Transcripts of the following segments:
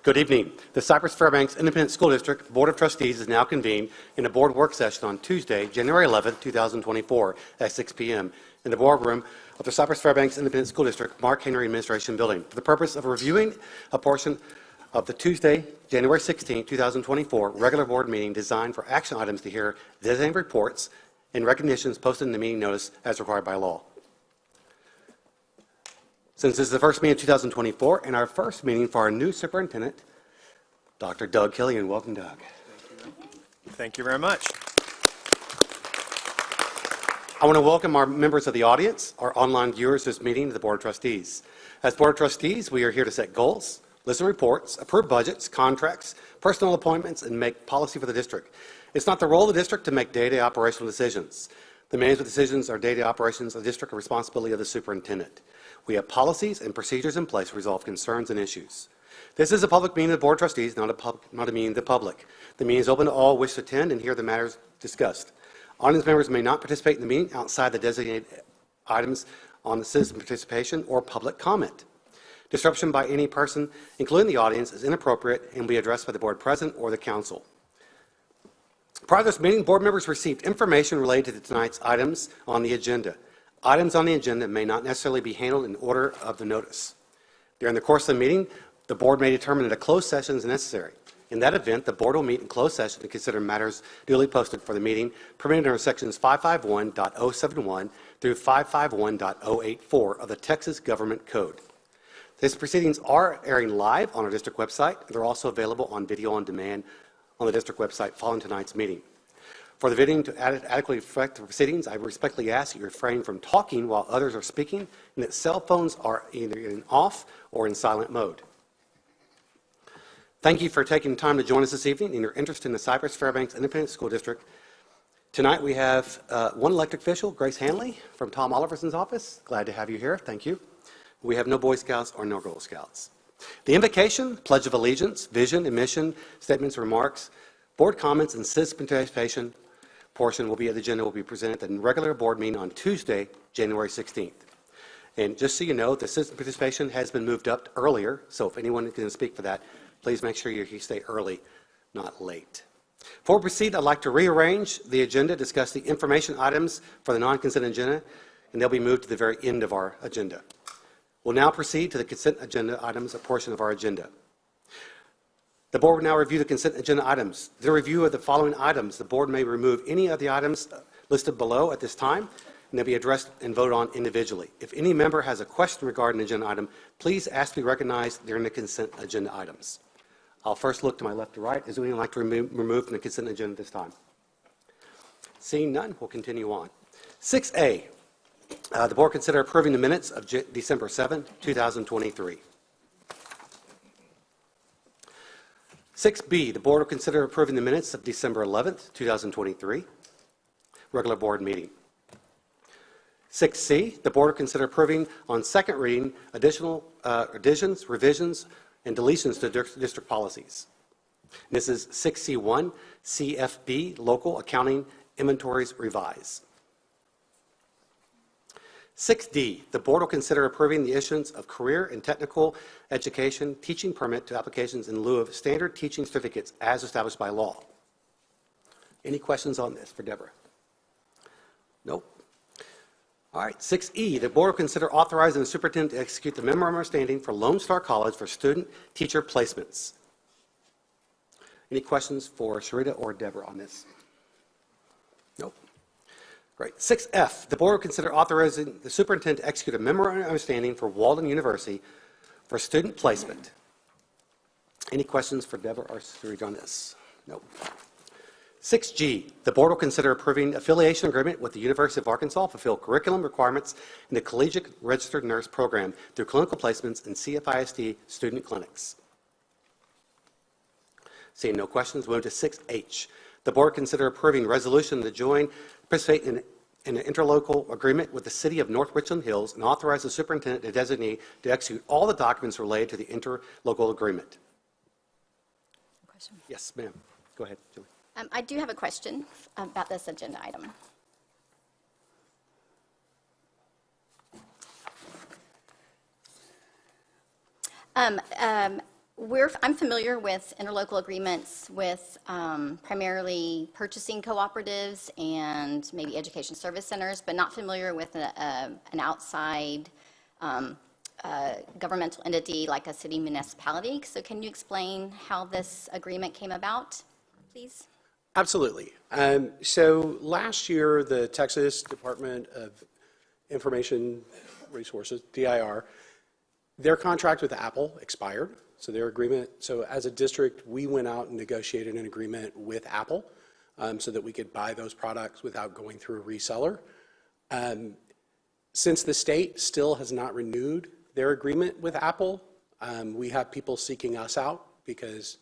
Good evening. The Cypress-Fairbanks Independent School District Board of Trustees is now convened in a board work session on Tuesday, January 11, 2024 at 6 p.m. in the boardroom of the Cypress-Fairbanks Independent School District Mark Henry Administration Building for the purpose of reviewing a portion of the Tuesday, January 16, 2024 regular board meeting designed for action items to hear designated reports and recognitions posted in the meeting notice as required by law. Since this is the first meeting of 2024 and our first meeting for our new superintendent, Dr. Doug Killian. Welcome, Doug. Thank you very much. I want to welcome our members of the audience, our online viewers to this meeting of the Board of Trustees. As Board of Trustees, we are here to set goals, listen to reports, approve budgets, contracts, personnel appointments, and make policy for the district. It's not the role of the district to make day-to-day operational decisions. The management decisions are day-to-day operations of the district and responsibility of the superintendent. We have policies and procedures in place to resolve concerns and issues. This is a public meeting of the Board of Trustees, not a meeting of the public. The meeting is open to all who wish to attend and hear the matters discussed. Audience members may not participate in the meeting outside the designated items on the citizen participation or public comment. Disruption by any person, including the audience, is inappropriate and will be addressed by the board president or the council. Prior to this meeting, board members received information related to tonight's items on the agenda. Items on the agenda may not necessarily be handled in order of the notice. During the course of the meeting, the board may determine that a closed session is necessary. In that event, the board will meet in closed session to consider matters duly posted for the meeting, permitted under sections 551.071 through 551.084 of the Texas Government Code. These proceedings are airing live on our district website, and they're also available on video on demand on the district website following tonight's meeting. For the video to adequately reflect the proceedings, I respectfully ask that you refrain from talking while others are speaking and that cell phones are either in off or in silent mode. Thank you for taking time to join us this evening and your interest in the Cypress-Fairbanks Independent School District. Tonight we have one elected official, Grace Hanley from Tom Oliverson's office. Glad to have you here. Thank you. We have no Boy Scouts or no Girl Scouts. The invocation, Pledge of Allegiance, vision and mission, statements, remarks, board comments, and citizen participation portion will be at the agenda will be presented at the regular board meeting on Tuesday, January 16th. And just so you know, the citizen participation has been moved up earlier, so if anyone can speak for that, please make sure you stay early, not late. Before we proceed, I'd like to rearrange the agenda, discuss the information items for the non-consent agenda, and they'll be moved to the very end of our agenda. We'll now proceed to the consent agenda items, a portion of our agenda. The board will now review the consent agenda items. The review of the following items, the board may remove any of the items listed below at this time, and they'll be addressed and voted on individually. If any member has a question regarding an agenda item, please ask to be recognized during the consent agenda items. I'll first look to my left to right. Is there anyone like to remove from the consent agenda at this time? Seeing none, we'll continue on. 6A, the board consider approving the minutes of December 7, 2023. 6B, the board will consider approving the minutes of December 11th, 2023, regular board meeting. 6C, the board will consider approving on second reading additional additions, revisions, and deletions to district policies. This is 6C1, CFB, local accounting inventories revise. 6D, the board will consider approving the issuance of career and technical education teaching permit to applications in lieu of standard teaching certificates as established by law. Any questions on this for Deborah? Nope. All right, 6E, the board will consider authorizing the superintendent to execute the memorandum of understanding for Lone Star College for student teacher placements. Any questions for Sharita or Deborah on this? Nope. Great. 6F, the board will consider authorizing the superintendent to execute a memorandum of understanding for Walden University for student placement. Any questions for Deborah or Sharita on this? Nope. 6G, the board will consider approving affiliation agreement with the University of Arkansas to fulfill curriculum requirements in the Collegiate Registered Nurse Program through clinical placements in CFISD student clinics. Seeing no questions, we'll move to 6H. The board consider approving resolution to participate in an interlocal agreement with the City of North Richland Hills and authorize the superintendent to designate to execute all the documents related to the interlocal agreement. Question. Yes, ma'am. Go ahead, Julie. I do have a question about this agenda item. I'm familiar with interlocal agreements with primarily purchasing cooperatives and maybe education service centers, but not familiar with an outside governmental entity like a city municipality. So can you explain how this agreement came about, please? Absolutely. So last year, the Texas Department of Information Resources, DIR, their contract with Apple expired. So their agreement, so as a district, we went out and negotiated an agreement with Apple so that we could buy those products without going through a reseller. Since the state still has not renewed their agreement with Apple, we have people seeking us out because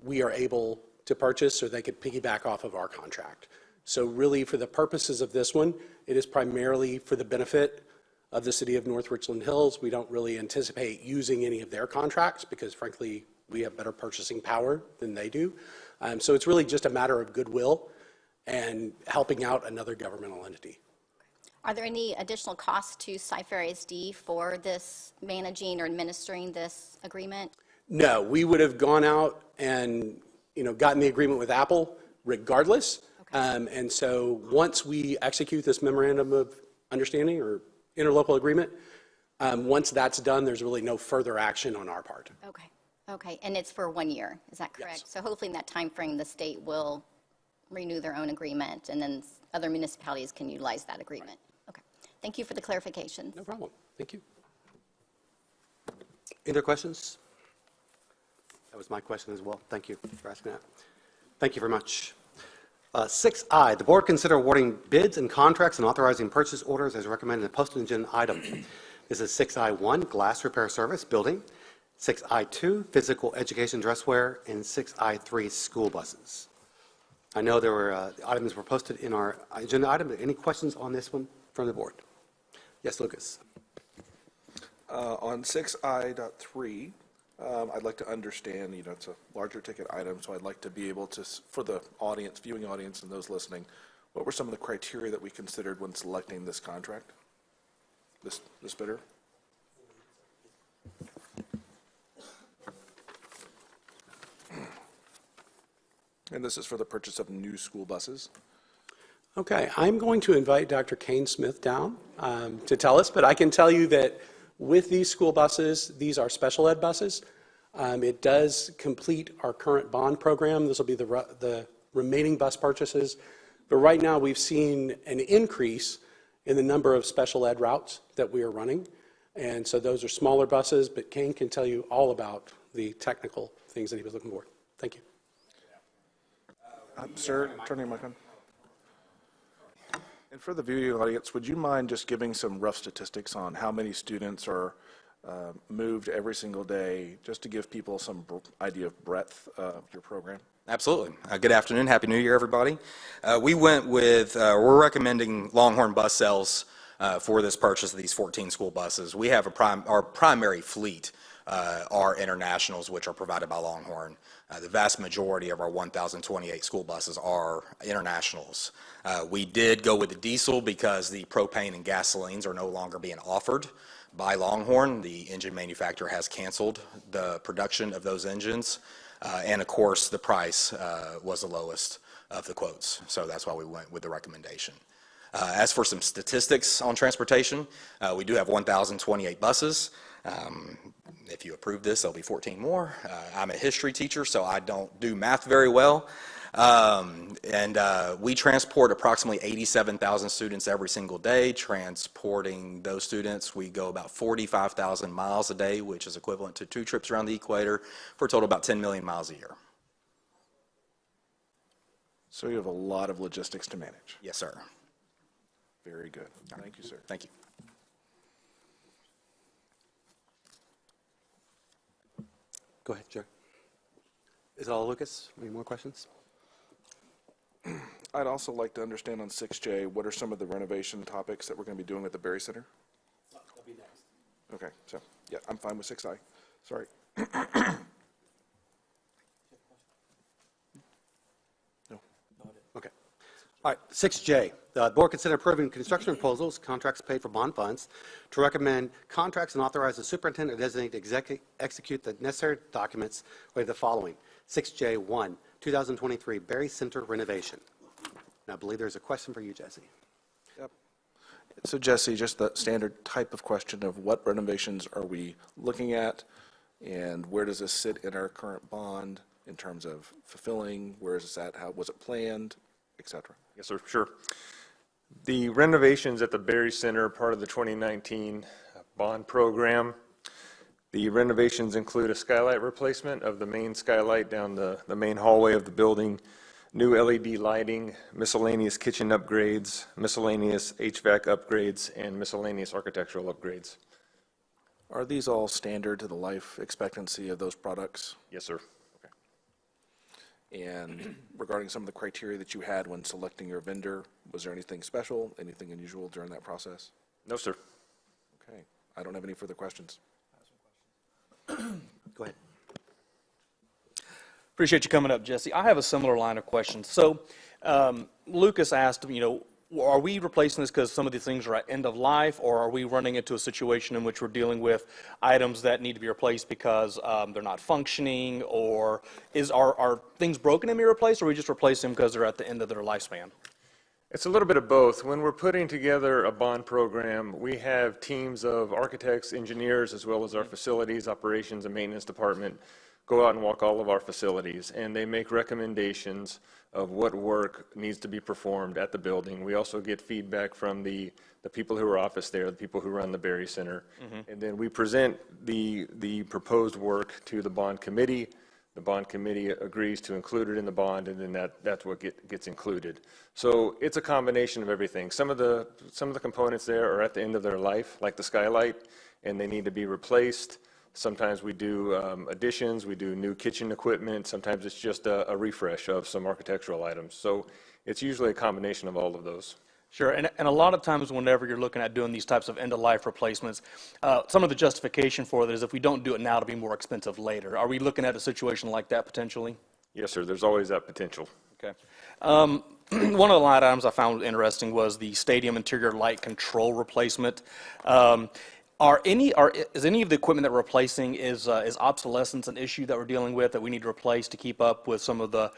we are able to purchase or they could piggyback off of our contract. So really, for the purposes of this one, it is primarily for the benefit of the city of North Richland Hills. We don't really anticipate using any of their contracts because frankly, we have better purchasing power than they do. So it's really just a matter of goodwill and helping out another governmental entity. Are there any additional costs to Cypress-Fairbanks for this managing or administering this agreement? No, we would have gone out and gotten the agreement with Apple regardless. Okay. And so once we execute this memorandum of understanding or interlocal agreement, once that's done, there's really no further action on our part. Okay, and it's for 1 year, is that correct? Yes. So hopefully in that time frame, the state will renew their own agreement, and then other municipalities can utilize that agreement. Okay, thank you for the clarification. No problem. Thank you. Any other questions? That was my question as well. Thank you for asking that. Thank you very much. 6I, the board consider awarding bids and contracts and authorizing purchase orders as recommended in the posted agenda item. This is 6I1, glass repair service building, 6I2, physical education dresswear, and 6I3, school buses. I know there were items were posted in our agenda item. Any questions on this one from the board? Yes, Lucas. On 6I.3, I'd like to understand, it's a larger ticket item, so I'd like to be able to, for the audience, viewing audience and those listening, what were some of the criteria that we considered when selecting this contract, this bidder? And this is for the purchase of new school buses. Okay, I'm going to invite Dr. Kane Smith down to tell us, but I can tell you that with these school buses, these are special ed buses. It does complete our current bond program. This will be the remaining bus purchases. But right now, we've seen an increase in the number of special ed routes that we are running. And so those are smaller buses, but Kane can tell you all about the technical things that he was looking for. Thank you. Sir, turn your mic on. And for the viewing audience, would you mind just giving some rough statistics on how many students are moved every single day, just to give people some idea of breadth of your program? Absolutely. Good afternoon. Happy New Year, everybody. We went with, we're recommending Longhorn Bus Sales for this purchase of these 14 school buses. We have our primary fleet are internationals, which are provided by Longhorn. The vast majority of our 1,028 school buses are internationals. We did go with the diesel because the propane and gasolines are no longer being offered by Longhorn. The engine manufacturer has canceled the production of those engines. And of course, the price was the lowest of the quotes. So that's why we went with the recommendation. As for some statistics on transportation, we do have 1,028 buses. If you approve this, there'll be 14 more. I'm a history teacher, so I don't do math very well. We transport approximately 87,000 students every single day. Transporting those students, we go about 45,000 miles a day, which is equivalent to 2 trips around the equator, for a total of about 10 million miles a year. So you have a lot of logistics to manage. Yes, sir. Very good. Thank you, sir. Thank you. Go ahead, Joe. Is it all, Lucas? Any more questions? I'd also like to understand on 6J, what are some of the renovation topics that we're going to be doing at the Berry Center? That'll be next. Okay, so, yeah, I'm fine with 6I. Sorry. No. Okay. All right, 6J, The board consider approving construction proposals, contracts paid for bond funds, to recommend contracts and authorize the superintendent or designate to execute the necessary documents with the following. 6J1, 2023 Berry Center renovation. And I believe there's a question for you, Jesse. So Jesse, just the standard type of question of what renovations are we looking at, and where does this sit in our current bond in terms of fulfilling, where is this at, how was it planned, et cetera? Yes, sir, sure. The renovations at the Berry Center are part of the 2019 bond program. The renovations include a skylight replacement of the main skylight down the main hallway of the building, new LED lighting, miscellaneous kitchen upgrades, miscellaneous HVAC upgrades, and miscellaneous architectural upgrades. Are these all standard to the life expectancy of those products? Yes, sir. And regarding some of the criteria that you had when selecting your vendor, was there anything special, anything unusual during that process? No, sir. Okay, I don't have any further questions. Go ahead. Appreciate you coming up, Jesse. I have a similar line of questions. So Lucas asked, are we replacing this because some of these things are at end of life, or are we running into a situation in which we're dealing with items that need to be replaced because they're not functioning, or are things broken and be replaced, or are we just replacing them because they're at the end of their lifespan? It's a little bit of both. When we're putting together a bond program, we have teams of architects, engineers, as well as our facilities, operations, and maintenance department go out and walk all of our facilities, and they make recommendations of what work needs to be performed at the building. We also get feedback from the people who are office there, the people who run the Berry Center. And then we present the proposed work to the bond committee. The bond committee agrees to include it in the bond, and then that's what gets included. So it's a combination of everything. Some of the components there are at the end of their life, like the skylight, and they need to be replaced. Sometimes we do additions, we do new kitchen equipment. Sometimes it's just a refresh of some architectural items. So it's usually a combination of all of those. Sure, and a lot of times whenever you're looking at doing these types of end-of-life replacements, some of the justification for that is if we don't do it now, it'll be more expensive later. Are we looking at a situation like that potentially? Yes, sir, there's always that potential. Okay. One of the line items I found interesting was the stadium interior light control replacement. Is any of the equipment that we're replacing, is obsolescence an issue that we're dealing with that we need to replace to keep up with some of the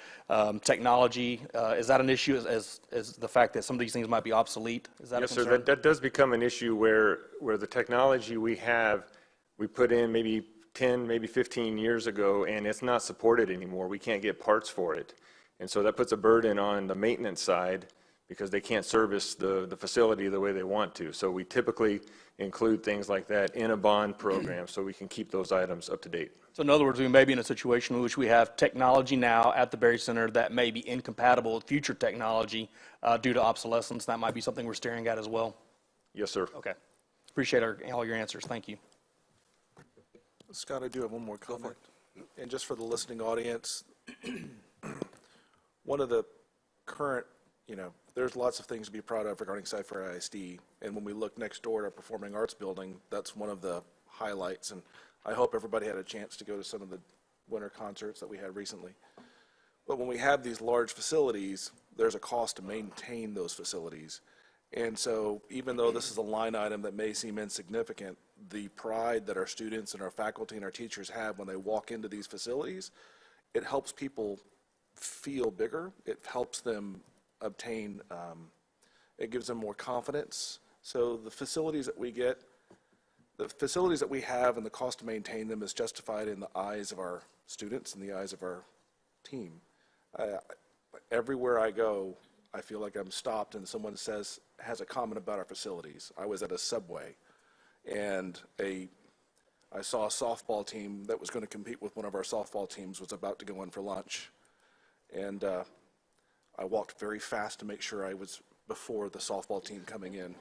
technology? Is that an issue as the fact that some of these things might be obsolete? Is that Yes, a sir, concern? that does become an issue where the technology we put in maybe 10, maybe 15 years ago, and it's not supported anymore. We can't get parts for it. And so that puts a burden on the maintenance side because they can't service the facility the way they want to. So we typically include things like that in a bond program so we can keep those items up to date. So in other words, we may be in a situation in which we have technology now at the Berry Center that may be incompatible with future technology due to obsolescence. That might be something we're staring at as well. Yes, sir. Okay. Appreciate all your answers. Thank you. Scott, I do have one more comment. And just for the listening audience, one of the current, there's lots of things to be proud of regarding Cypher ISD. And when we look next door at our Performing Arts building, that's one of the highlights. And I hope everybody had a chance to go to some of the winter concerts that we had recently. But when we have these large facilities, there's a cost to maintain those facilities. And so even though this is a line item that may seem insignificant, the pride that our students and our faculty and our teachers have when they walk into these facilities, it helps people feel bigger. It helps them obtain, it gives them more confidence. So the facilities that we get, the facilities that we have and the cost to maintain them is justified in the eyes of our students and the eyes of our team. Everywhere I go, I feel like I'm stopped and someone has a comment about our facilities. I was at a Subway and I saw a softball team that was going to compete with one of our softball teams was about to go in for lunch. And I walked very fast to make sure I was before the softball team coming in.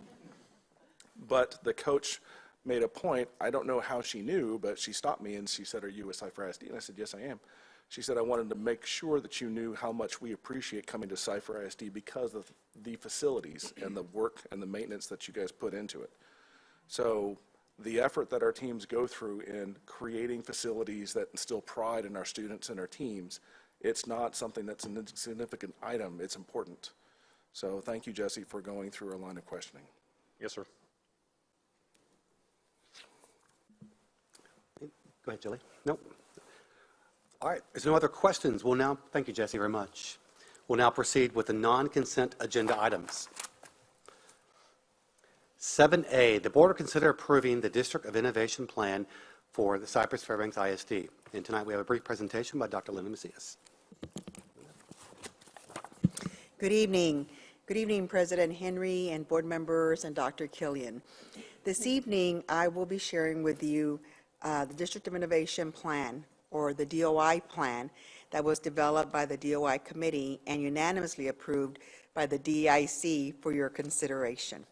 But the coach made a point, I don't know how she knew, but she stopped me and she said, "Are you a Cypher ISD?" And I said, "Yes, I am." She said, "I wanted to make sure that you knew how much we appreciate coming to Cypher ISD because of the facilities and the work and the maintenance that you guys put into it." So the effort that our teams go through in creating facilities that instill pride in our students and our teams, it's not something that's an insignificant item, it's important. So thank you, Jesse, for going through our line of questioning. Yes, sir. Go ahead, Julie. Nope. All right, there's no other questions. Thank you, Jesse, very much. We'll now proceed with the non-consent agenda items. 7A, the board will consider approving the District of Innovation Plan for the Cypress-Fairbanks ISD. And tonight we have a brief presentation by Dr. Linda Macias. Good evening. Good evening, President Henry and board members and Dr. Killian. This evening, I will be sharing with you the District of Innovation Plan, or the DOI plan, that was developed by the DOI Committee and unanimously approved by the DIC for your consideration.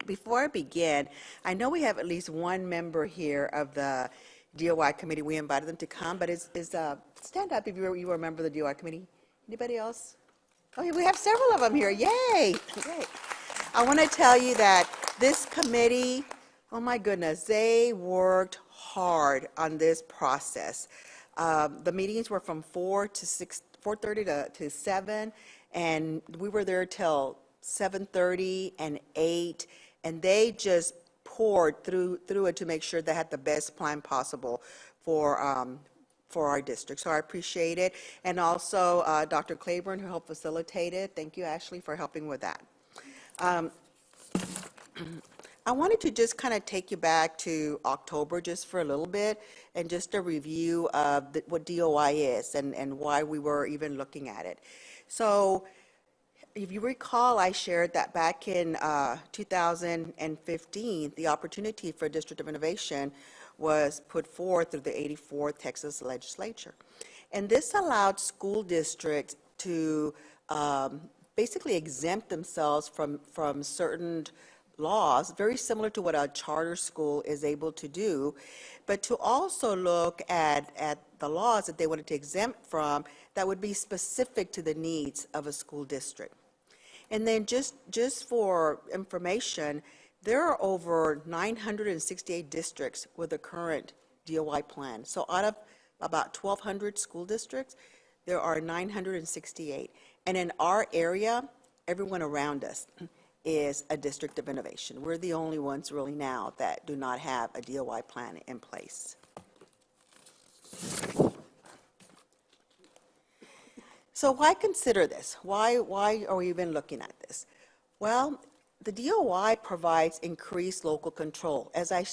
Before I begin, I know we have at least one member here of the DOI Committee. We invited them to come, but stand up if you were a member of the DOI Committee. Anybody else? Okay, we have several of them here. Yay! Yay. I want to tell you that this committee, oh my goodness, they worked hard on this process. The meetings were from 4:30 to 7, and we were there till 7:30 and 8, and they just poured through it to make sure they had the best plan possible for our district. So I appreciate it. And also Dr. Claiborne, who helped facilitate it. Thank you, Ashley, for helping with that. I wanted to just kind of take you back to October just for a little bit and just a review of what DOI is and why we were even looking at it. So if you recall, I shared that back in 2015, the opportunity for District of Innovation was put forth through the 84th Texas Legislature. And this allowed school districts to basically exempt themselves from certain laws, very similar to what a charter school is able to do, but to also look at the laws that they wanted to exempt from that would be specific to the needs of a school district. And then just for information, there are over 968 districts with a current DOI plan. So out of about 1,200 school districts, there are 968. And in our area, everyone around us is a District of Innovation. We're the only ones really now that do not have a DOI plan in place. So why consider this? Why are we even looking at this? Well, the DOI provides increased local control. As I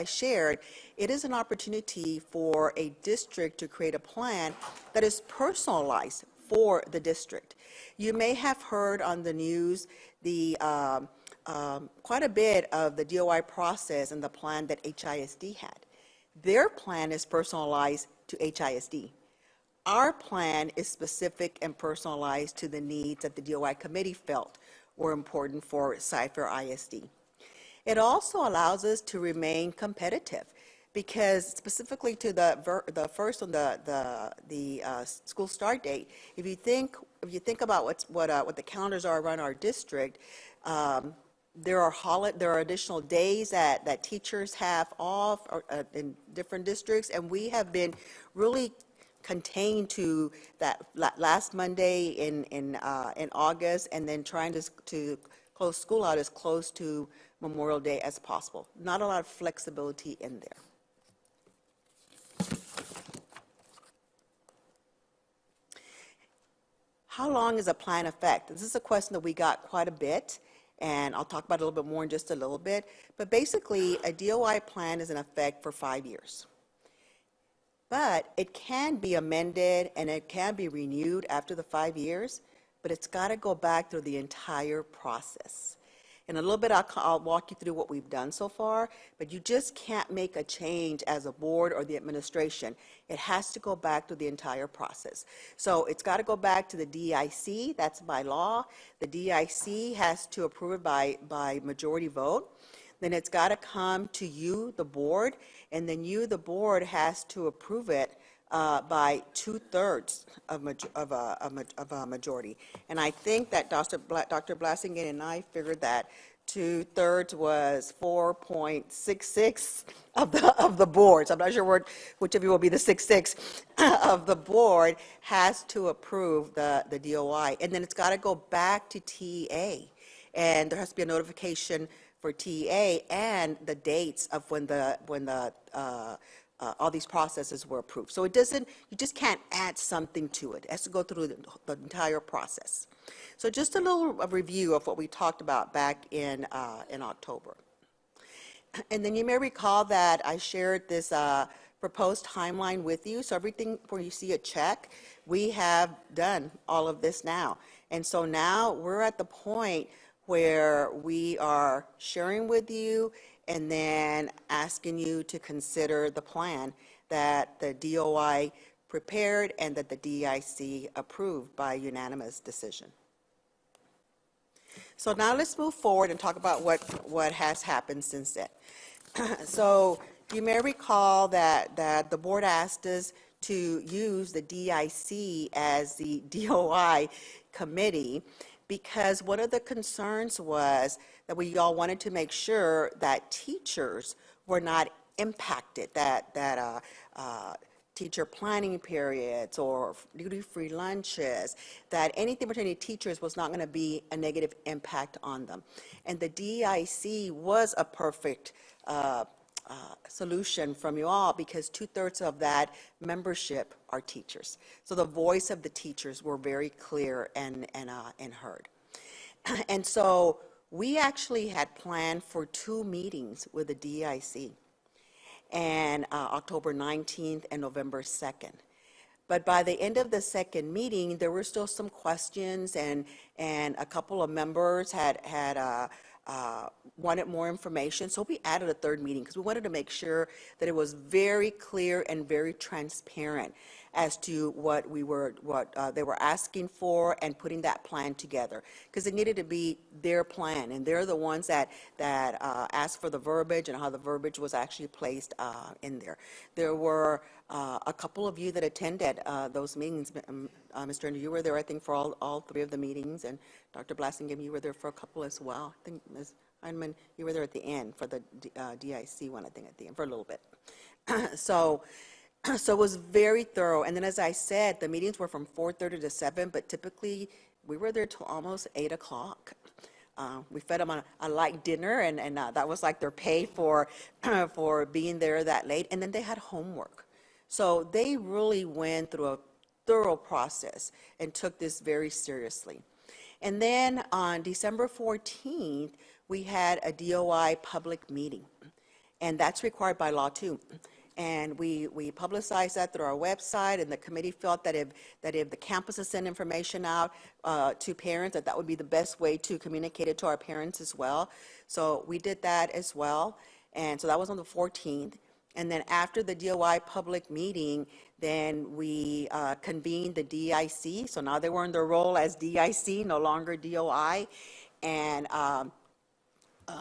shared, it is an opportunity for a district to create a plan that is personalized for the district. You may have heard on the news quite a bit of the DOI process and the plan that HISD had. Their plan is personalized to HISD. Our plan is specific and personalized to the needs that the DOI committee felt were important for Cypher ISD. It also allows us to remain competitive because specifically to the first on the school start date, if you think about what the calendars are around our district, there are additional days that teachers have off in different districts, and we have been really contained to that last Monday in August, and then trying to close school out as close to Memorial Day as possible. Not a lot of flexibility in there. How long is a plan effect? This is a question that we got quite a bit, and I'll talk about it a little bit more in just a little bit. But basically, a DOI plan is in effect for 5 years. But it can be amended and it can be renewed after the 5 years, but it's got to go back through the entire process. In a little bit, I'll walk you through what we've done so far, but you just can't make a change as a board or the administration. It has to go back to the entire process. So it's got to go back to the DIC, that's by law. The DIC has to approve it by majority vote. Then it's got to come to you, the board, and then you, the board, has to approve it by 2/3 of a majority. And I think that Dr. Blassingen and I figured that 2/3 was 4.66 of the board. So I'm not sure which of you will be the 6/6 of the board has to approve the DOI. And then it's got to go back to TEA. And there has to be a notification for TEA and the dates of when all these processes were approved. So it doesn't, you just can't add something to it. It has to go through the entire process. So just a little review of what we talked about back in October. And then you may recall that I shared this proposed timeline with you. So everything where you see a check, we have done all of this now. And so now we're at the point where we are sharing with you and then asking you to consider the plan that the DOI prepared and that the DIC approved by unanimous decision. So now let's move forward and talk about what has happened since then. So you may recall that the board asked us to use the DIC as the DOI committee because one of the concerns was that we all wanted to make sure that teachers were not impacted, that teacher planning periods or duty-free lunches, that anything between teachers was not going to be a negative impact on them. And the DIC was a perfect solution from you all because 2/3 of that membership are teachers. So the voice of the teachers were very clear and heard. And so we actually had planned for 2 meetings with the DIC, and October 19th and November 2nd. But by the end of the second meeting, there were still some questions, and a couple of members had wanted more information. So we added a 3rd meeting because we wanted to make sure that it was very clear and very transparent as to what they were asking for and putting that plan together, because it needed to be their plan, and they're the ones that asked for the verbiage and how the verbiage was actually placed in there. There were a couple of you that attended those meetings. Mr. Andrew, you were there, I think, for all 3 of the meetings, and Dr. Blassingame, you were there for a couple as well. I think Ms. Heineman, you were there at the end for the DIC one, I think, at the end, for a little bit. So it was very thorough. And then, as I said, the meetings were from 4:30 to 7, but typically we were there till almost 8 o'clock. We fed them a light dinner, and that was like their pay for being there that late. And then they had homework. So they really went through a thorough process and took this very seriously. And then on December 14th, we had a DOI public meeting, and that's required by law too. And we publicized that through our website, and the committee felt that if the campuses send information out to parents, that would be the best way to communicate it to our parents as well. So we did that as well, and so that was on the 14th. And then after the DOI public meeting, then we convened the DIC. So now they were in their role as DIC, no longer DOI. And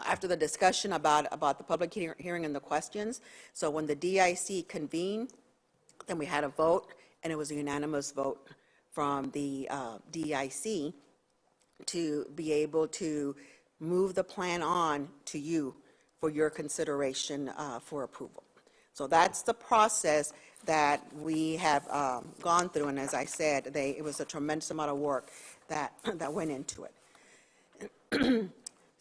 after the discussion about the public hearing and the questions, so when the DIC convened, then we had a vote, and it was a unanimous vote from the DIC to be able to move the plan on to you for your consideration for approval. So that's the process that we have gone through, and as I said, it was a tremendous amount of work that went into it.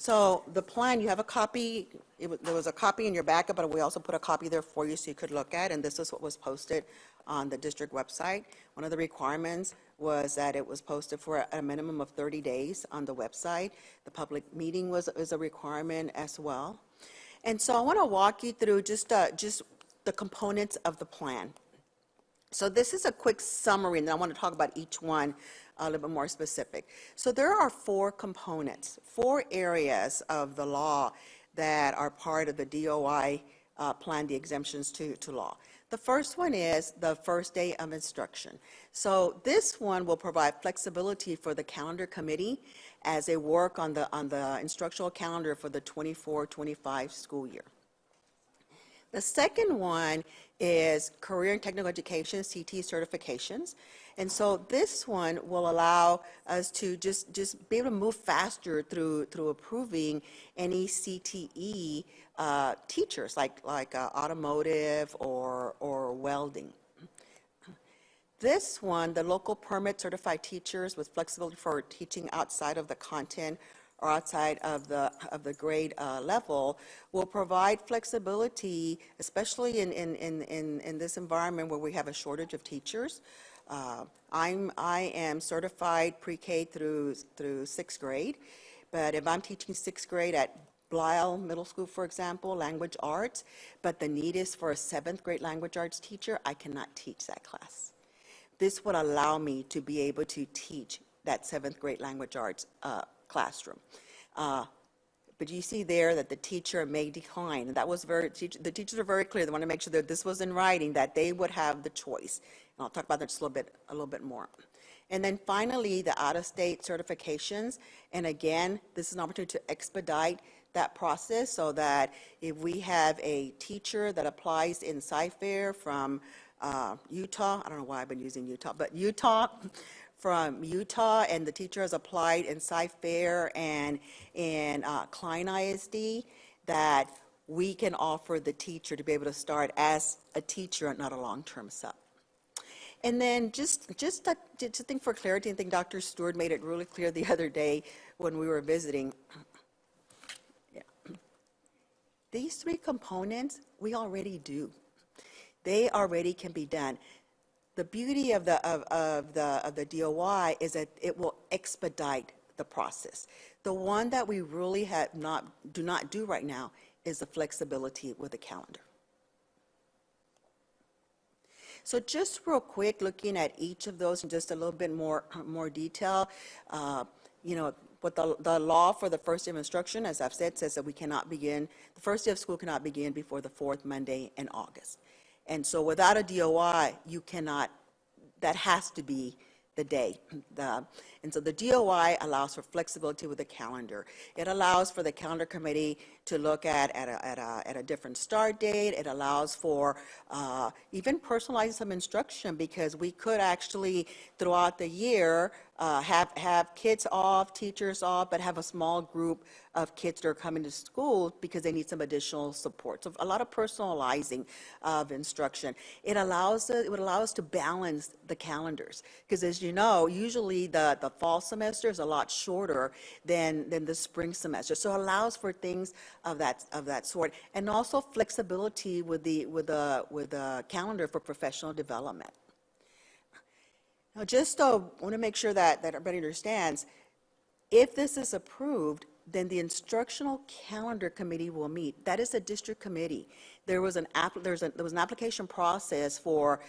So the plan, you have a copy, there was a copy in your backup, but we also put a copy there for you so you could look at, and this is what was posted on the district website. One of the requirements was that it was posted for a minimum of 30 days on the website. The public meeting is a requirement as well. And so I want to walk you through just the components of the plan. So this is a quick summary, and then I want to talk about each one a little bit more specific. So there are 4 components, 4 areas of the law that are part of the DOI plan, the exemptions to law. The first one is the first day of instruction. So this one will provide flexibility for the calendar committee as they work on the instructional calendar for the 24-25 school year. The second one is Career and Technical Education, CT certifications. And so this one will allow us to just be able to move faster through approving any CTE teachers, like automotive or welding. This one, the local permit certified teachers with flexibility for teaching outside of the content or outside of the grade level, will provide flexibility, especially in this environment where we have a shortage of teachers. I am certified pre-K through sixth grade, but if I'm teaching sixth grade at Blisle Middle School, for example, language arts, but the need is for a seventh grade language arts teacher, I cannot teach that class. This would allow me to be able to teach that seventh grade language arts classroom. But you see there that the teacher may decline. And that was the teachers are very clear. They want to make sure that this was in writing, that they would have the choice. And I'll talk about that just a little bit more. And then finally, the out-of-state certifications. And again, this is an opportunity to expedite that process so that if we have a teacher that applies in Cypher from Utah, I don't know why I've been using Utah, but from Utah, and the teacher has applied in Cypher and in Klein ISD, that we can offer the teacher to be able to start as a teacher and not a long-term sub. And then just think for clarity, I think Dr. Stewart made it really clear the other day when we were visiting. Yeah. These three components, we already do. They already can be done. The beauty of the DOI is that it will expedite the process. The one that we really do not do right now is the flexibility with the calendar. So just real quick, looking at each of those in just a little bit more detail, what the law for the first day of instruction, as I've said, says that we cannot begin, the first day of school cannot begin before the fourth Monday in August. And so without a DOI, you cannot, that has to be the day. And so the DOI allows for flexibility with the calendar. It allows for the calendar committee to look at a different start date. It allows for even personalizing some instruction, because we could actually, throughout the year, have kids off, teachers off, but have a small group of kids that are coming to school because they need some additional support. So a lot of personalizing of instruction. It would allow us to balance the calendars, because as you know, usually the fall semester is a lot shorter than the spring semester. So it allows for things of that sort, and also flexibility with the calendar for professional development. Now, just want to make sure that everybody understands, if this is approved, then the instructional calendar committee will meet. That is a district committee. There was an application process for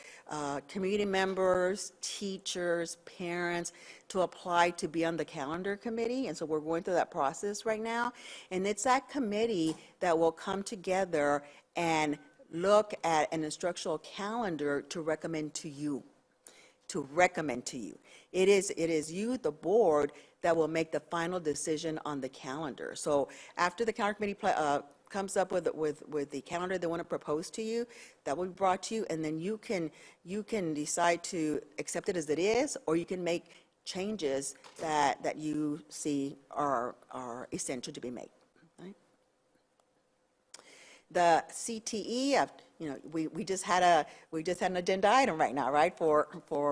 community members, teachers, parents to apply to be on the calendar committee, and so we're going through that process right now. And it's that committee that will come together and look at an instructional calendar to recommend to you. It is you, the board, that will make the final decision on the calendar. So after the calendar committee comes up with the calendar they want to propose to you, that will be brought to you, and then you can decide to accept it as it is, or you can make changes that you see are essential to be made. Right? The CTE, we just had an agenda item right now, right, for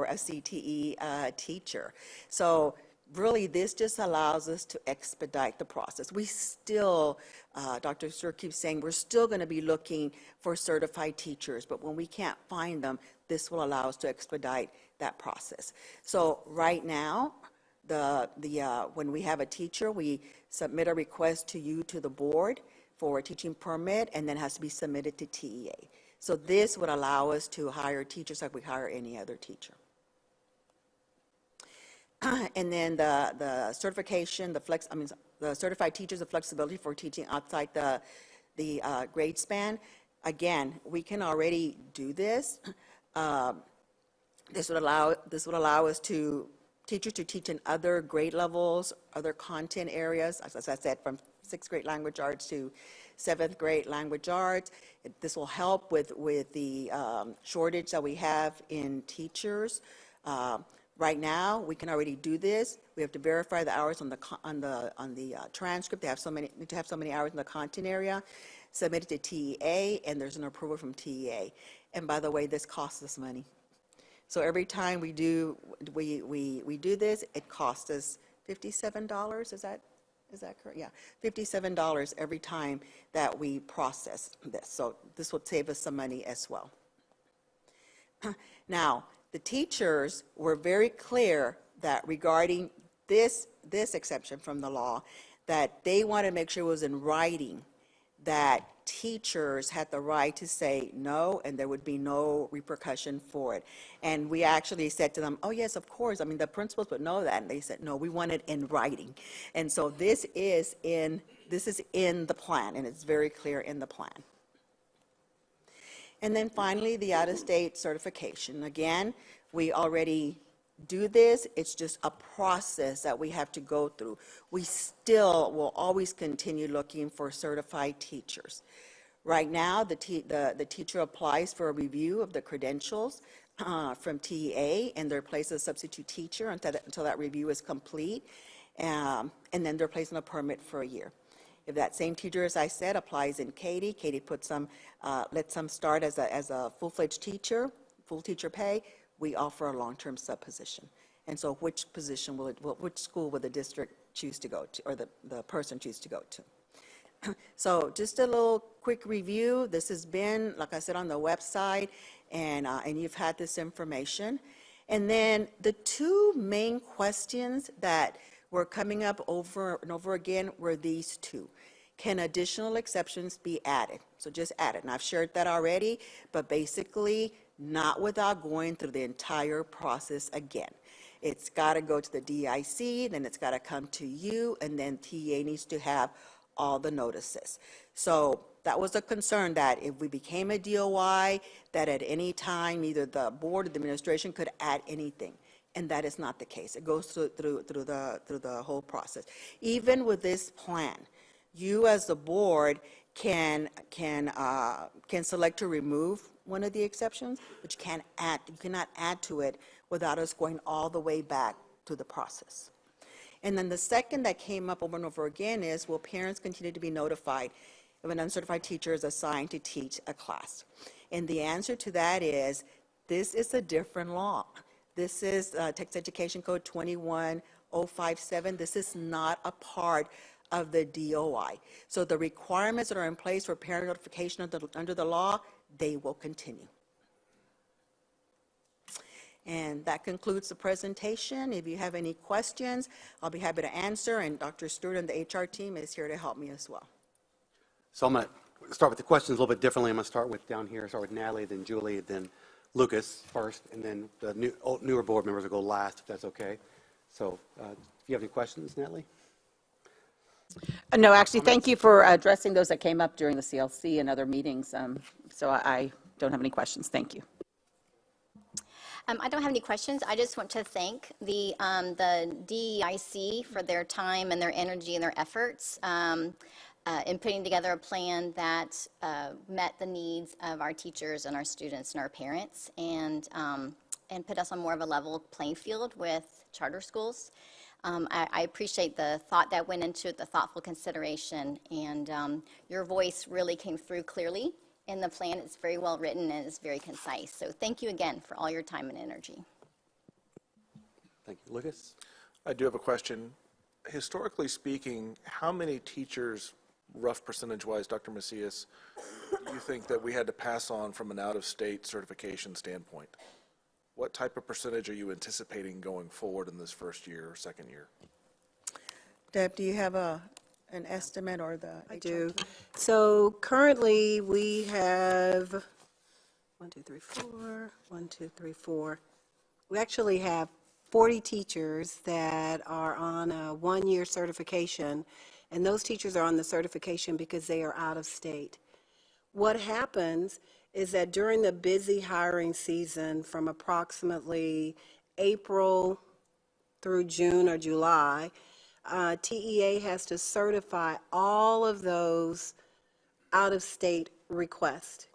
a CTE teacher. So really, this just allows us to expedite the process. We still, Dr. Stewart keeps saying, we're still going to be looking for certified teachers, but when we can't find them, this will allow us to expedite that process. So right now, when we have a teacher, we submit a request to you, to the board, for a teaching permit, and then has to be submitted to TEA. So this would allow us to hire teachers like we hire any other teacher. And then the certification, the certified teachers of flexibility for teaching outside the grade span. Again, we can already do this. This would allow us to teachers to teach in other grade levels, other content areas, as I said, from 6th grade language arts to 7th grade language arts. This will help with the shortage that we have in teachers. Right now, we can already do this. We have to verify the hours on the transcript. They have need to have so many hours in the content area, submit it to TEA, and there's an approval from TEA. And by the way, this costs us money. So every time we do this, it costs us $57. Is that correct? Yeah, $57 every time that we process this. So this will save us some money as well. Now, the teachers were very clear that regarding this exception from the law, that they wanted to make sure it was in writing that teachers had the right to say no, and there would be no repercussion for it. And we actually said to them, oh, yes, of course. I mean, the principals would know that. And they said, no, we want it in writing. And so this is in the plan, and it's very clear in the plan. And then finally, the out-of-state certification. Again, we already do this. It's just a process that we have to go through. We still will always continue looking for certified teachers. Right now, the teacher applies for a review of the credentials from TEA, and they're placed as a substitute teacher until that review is complete, and then they're placed on a permit for a year. If that same teacher, as I said, applies in Katy puts them, lets them start as a full-fledged teacher, full teacher pay, we offer a long-term sub position. And so which school will the district choose to go to, or the person choose to go to? So just a little quick review. This has been, like I said, on the website, and you've had this information. And then the two main questions that were coming up over and over again were these two. Can additional exceptions be added? So just added. And I've shared that already, but basically not without going through the entire process again. It's got to go to the DIC, then it's got to come to you, and then TA needs to have all the notices. So that was a concern, that if we became a DOI, that at any time either the board or the administration could add anything. And that is not the case. It goes through the whole process. Even with this plan, you as the board can select to remove one of the exceptions, but you cannot add to it without us going all the way back to the process. And then the second that came up over and over again is, will parents continue to be notified if an uncertified teacher is assigned to teach a class? And the answer to that is, this is a different law. This is Texas Education Code 21057. This is not a part of the DOI. So the requirements that are in place for parent notification under the law, they will continue. And that concludes the presentation. If you have any questions, I'll be happy to answer, and Dr. Stewart and the HR team is here to help me as well. So I'm going to start with the questions a little bit differently. I'm going to start with down here, start with Natalie, then Julie, then Lucas first, and then the newer board members will go last, if that's okay. So if you have any questions, Natalie? No, actually, thank you for addressing those that came up during the CLC and other meetings. So I don't have any questions. Thank you. I don't have any questions. I just want to thank the DEIC for their time and their energy and their efforts in putting together a plan that met the needs of our teachers and our students and our parents, and put us on more of a level playing field with charter schools. I appreciate the thought that went into it, the thoughtful consideration, and your voice really came through clearly in the plan. It's very well written and it's very concise. So thank you again for all your time and energy. Thank you. Lucas? I do have a question. Historically speaking, how many teachers, rough percentage-wise, Dr. Macias, do you think that we had to pass on from an out-of-state certification standpoint? What type of percentage are you anticipating going forward in this first year or second year? Deb, do you have an estimate, or the I HR do. team? So currently, we have 1, 2, 3, 4, 1, 2, 3, 4. We actually have 40 teachers that are on a one-year certification, and those teachers are on the certification because they are out of state. What happens is that during the busy hiring season from approximately April through June or July, TEA has to certify all of those out-of-state requests.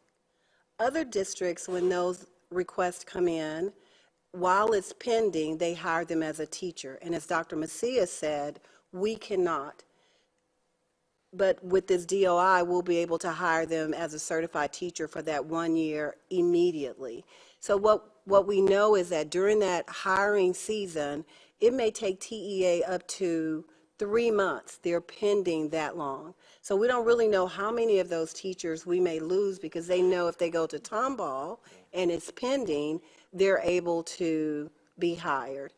Other districts, when those requests come in, while it's pending, they hire them as a teacher. And as Dr. Macias said, we cannot. But with this DOI, we'll be able to hire them as a certified teacher for that 1 year immediately. So what we know is that during that hiring season, it may take TEA up to 3 months. They're pending that long. So we don't really know how many of those teachers we may lose because they know if they go to Tomball and it's pending, they're able to be hired.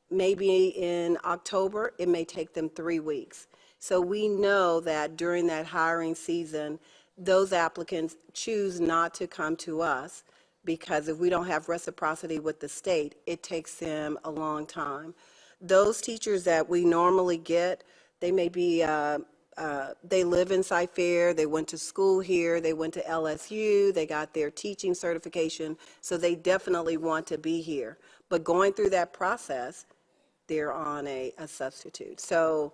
Maybe in October, it may take them 3 weeks. So we know that during that hiring season, those applicants choose not to come to us because if we don't have reciprocity with the state, it takes them a long time. Those teachers that we normally get, they may be, they live in Cypher, they went to school here, they went to LSU, they got their teaching certification, so they definitely want to be here. But going through that process, they're on a substitute. So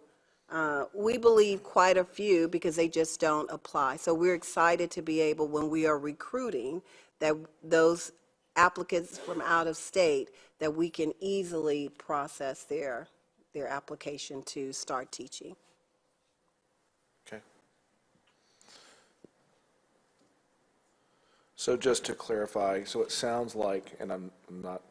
we believe quite a few because they just don't apply. So we're excited to be able, when we are recruiting, that those applicants from out of state, that we can easily process their application to start teaching. Okay. So just to clarify, so it sounds like, and I'm not,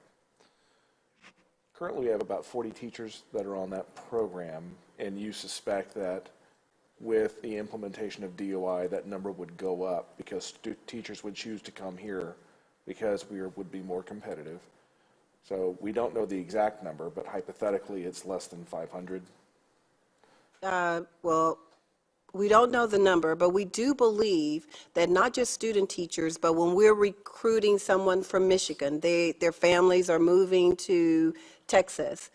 currently we have about 40 teachers that are on that program, and you suspect that with the implementation of DOI, that number would go up because teachers would choose to come here because we would be more competitive. So we don't know the exact number, but hypothetically, it's less than 500. Well, we don't know the number, but we do believe that not just student teachers, but when we're recruiting someone from Michigan, their families are moving to Texas,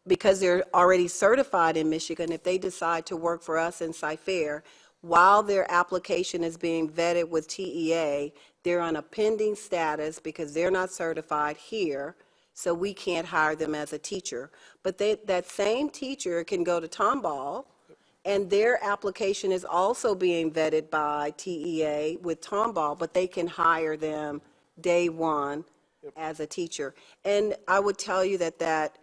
because they're already certified in Michigan, if they decide to work for us in Cypher, while their application is being vetted with TEA, they're on a pending status because they're not certified here, so we can't hire them as a teacher. But that same teacher can go to Tomball, and their application is also being vetted by TEA with Tomball, but they can hire them day one as a teacher. And I would tell you that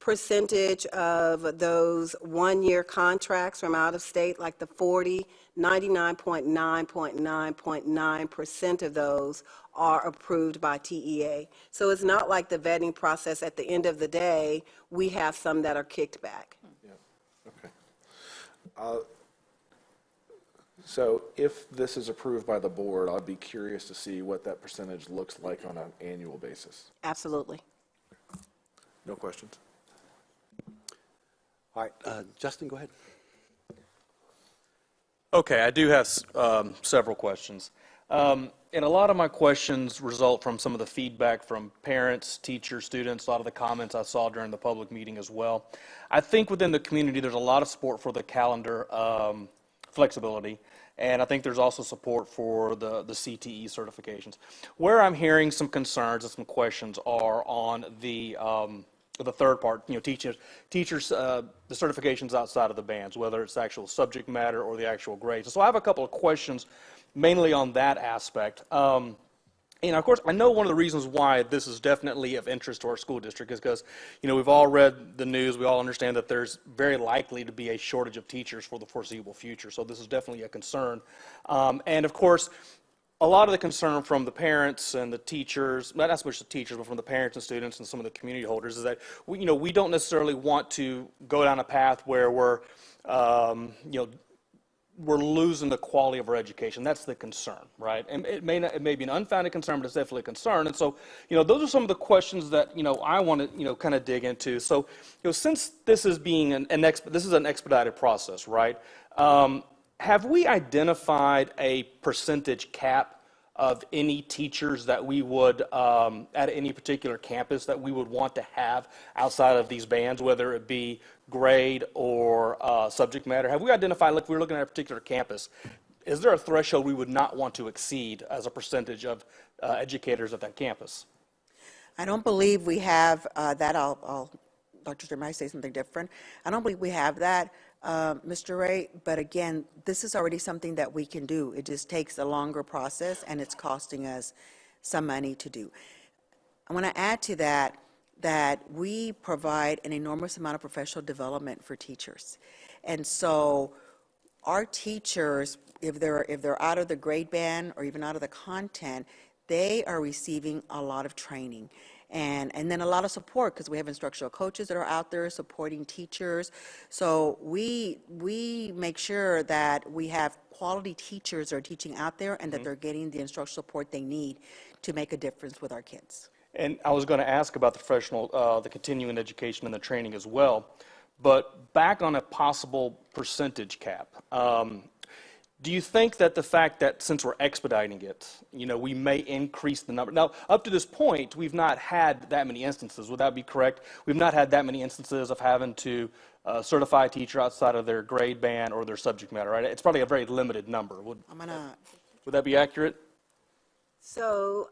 percentage of those 1 year contracts from out of state, like the 40, 99.9% of those are approved by TEA. So it's not like the vetting process at the end of the day, we have some that are kicked back. Yeah, okay. So if this is approved by the board, I'd be curious to see what that percentage looks like on an annual basis. Absolutely. No questions? All right, Justin, go ahead. Okay, I do have several questions. And a lot of my questions result from some of the feedback from parents, teachers, students, a lot of the comments I saw during the public meeting as well. I think within the community, there's a lot of support for the calendar flexibility, and I think there's also support for the CTE certifications. Where I'm hearing some concerns and some questions are on the third part, teachers, the certifications outside of the bands, whether it's actual subject matter or the actual grades. So I have a couple of questions mainly on that aspect. And of course, I know one of the reasons why this is definitely of interest to our school district is because, we've all read the news, we all understand that there's very likely to be a shortage of teachers for the foreseeable future. So this is definitely a concern. And of course, a lot of the concern from the parents and the teachers, not so much the teachers, but from the parents and students and some of the community holders is that we don't necessarily want to go down a path where we're losing the quality of our education. That's the concern, right? And it may be an unfounded concern, but it's definitely a concern. And so, those are some of the questions that I want to kind of dig into. So, since this is being this is an expedited process, right? Have we identified a percentage cap of any teachers that we would, at any particular campus, that we would want to have outside of these bands, whether it be grade or subject matter? Have we identified, like if we're looking at a particular campus, is there a threshold we would not want to exceed as a percentage of educators at that campus? I don't believe we have that. Dr. Sturm might say something different. I don't believe we have that. Mr. Ray, but again, this is already something that we can do. It just takes a longer process, and it's costing us some money to do. I want to add to that, that we provide an enormous amount of professional development for teachers. And so our teachers, if they're out of the grade band or even out of the content, they are receiving a lot of training. And then a lot of support, because we have instructional coaches that are out there supporting teachers. So we make sure that we have quality teachers that are teaching out there and that they're getting the instructional support they need to make a difference with our kids. And I was going to ask about the professional, the continuing education and the training as well, but back on a possible percentage cap. Do you think that the fact that since we're expediting it, we may increase the number? Now, up to this point, we've not had that many instances. Would that be correct? We've not had that many instances of having to certify a teacher outside of their grade band or their subject matter, right? It's probably a very limited number. Would that be accurate? So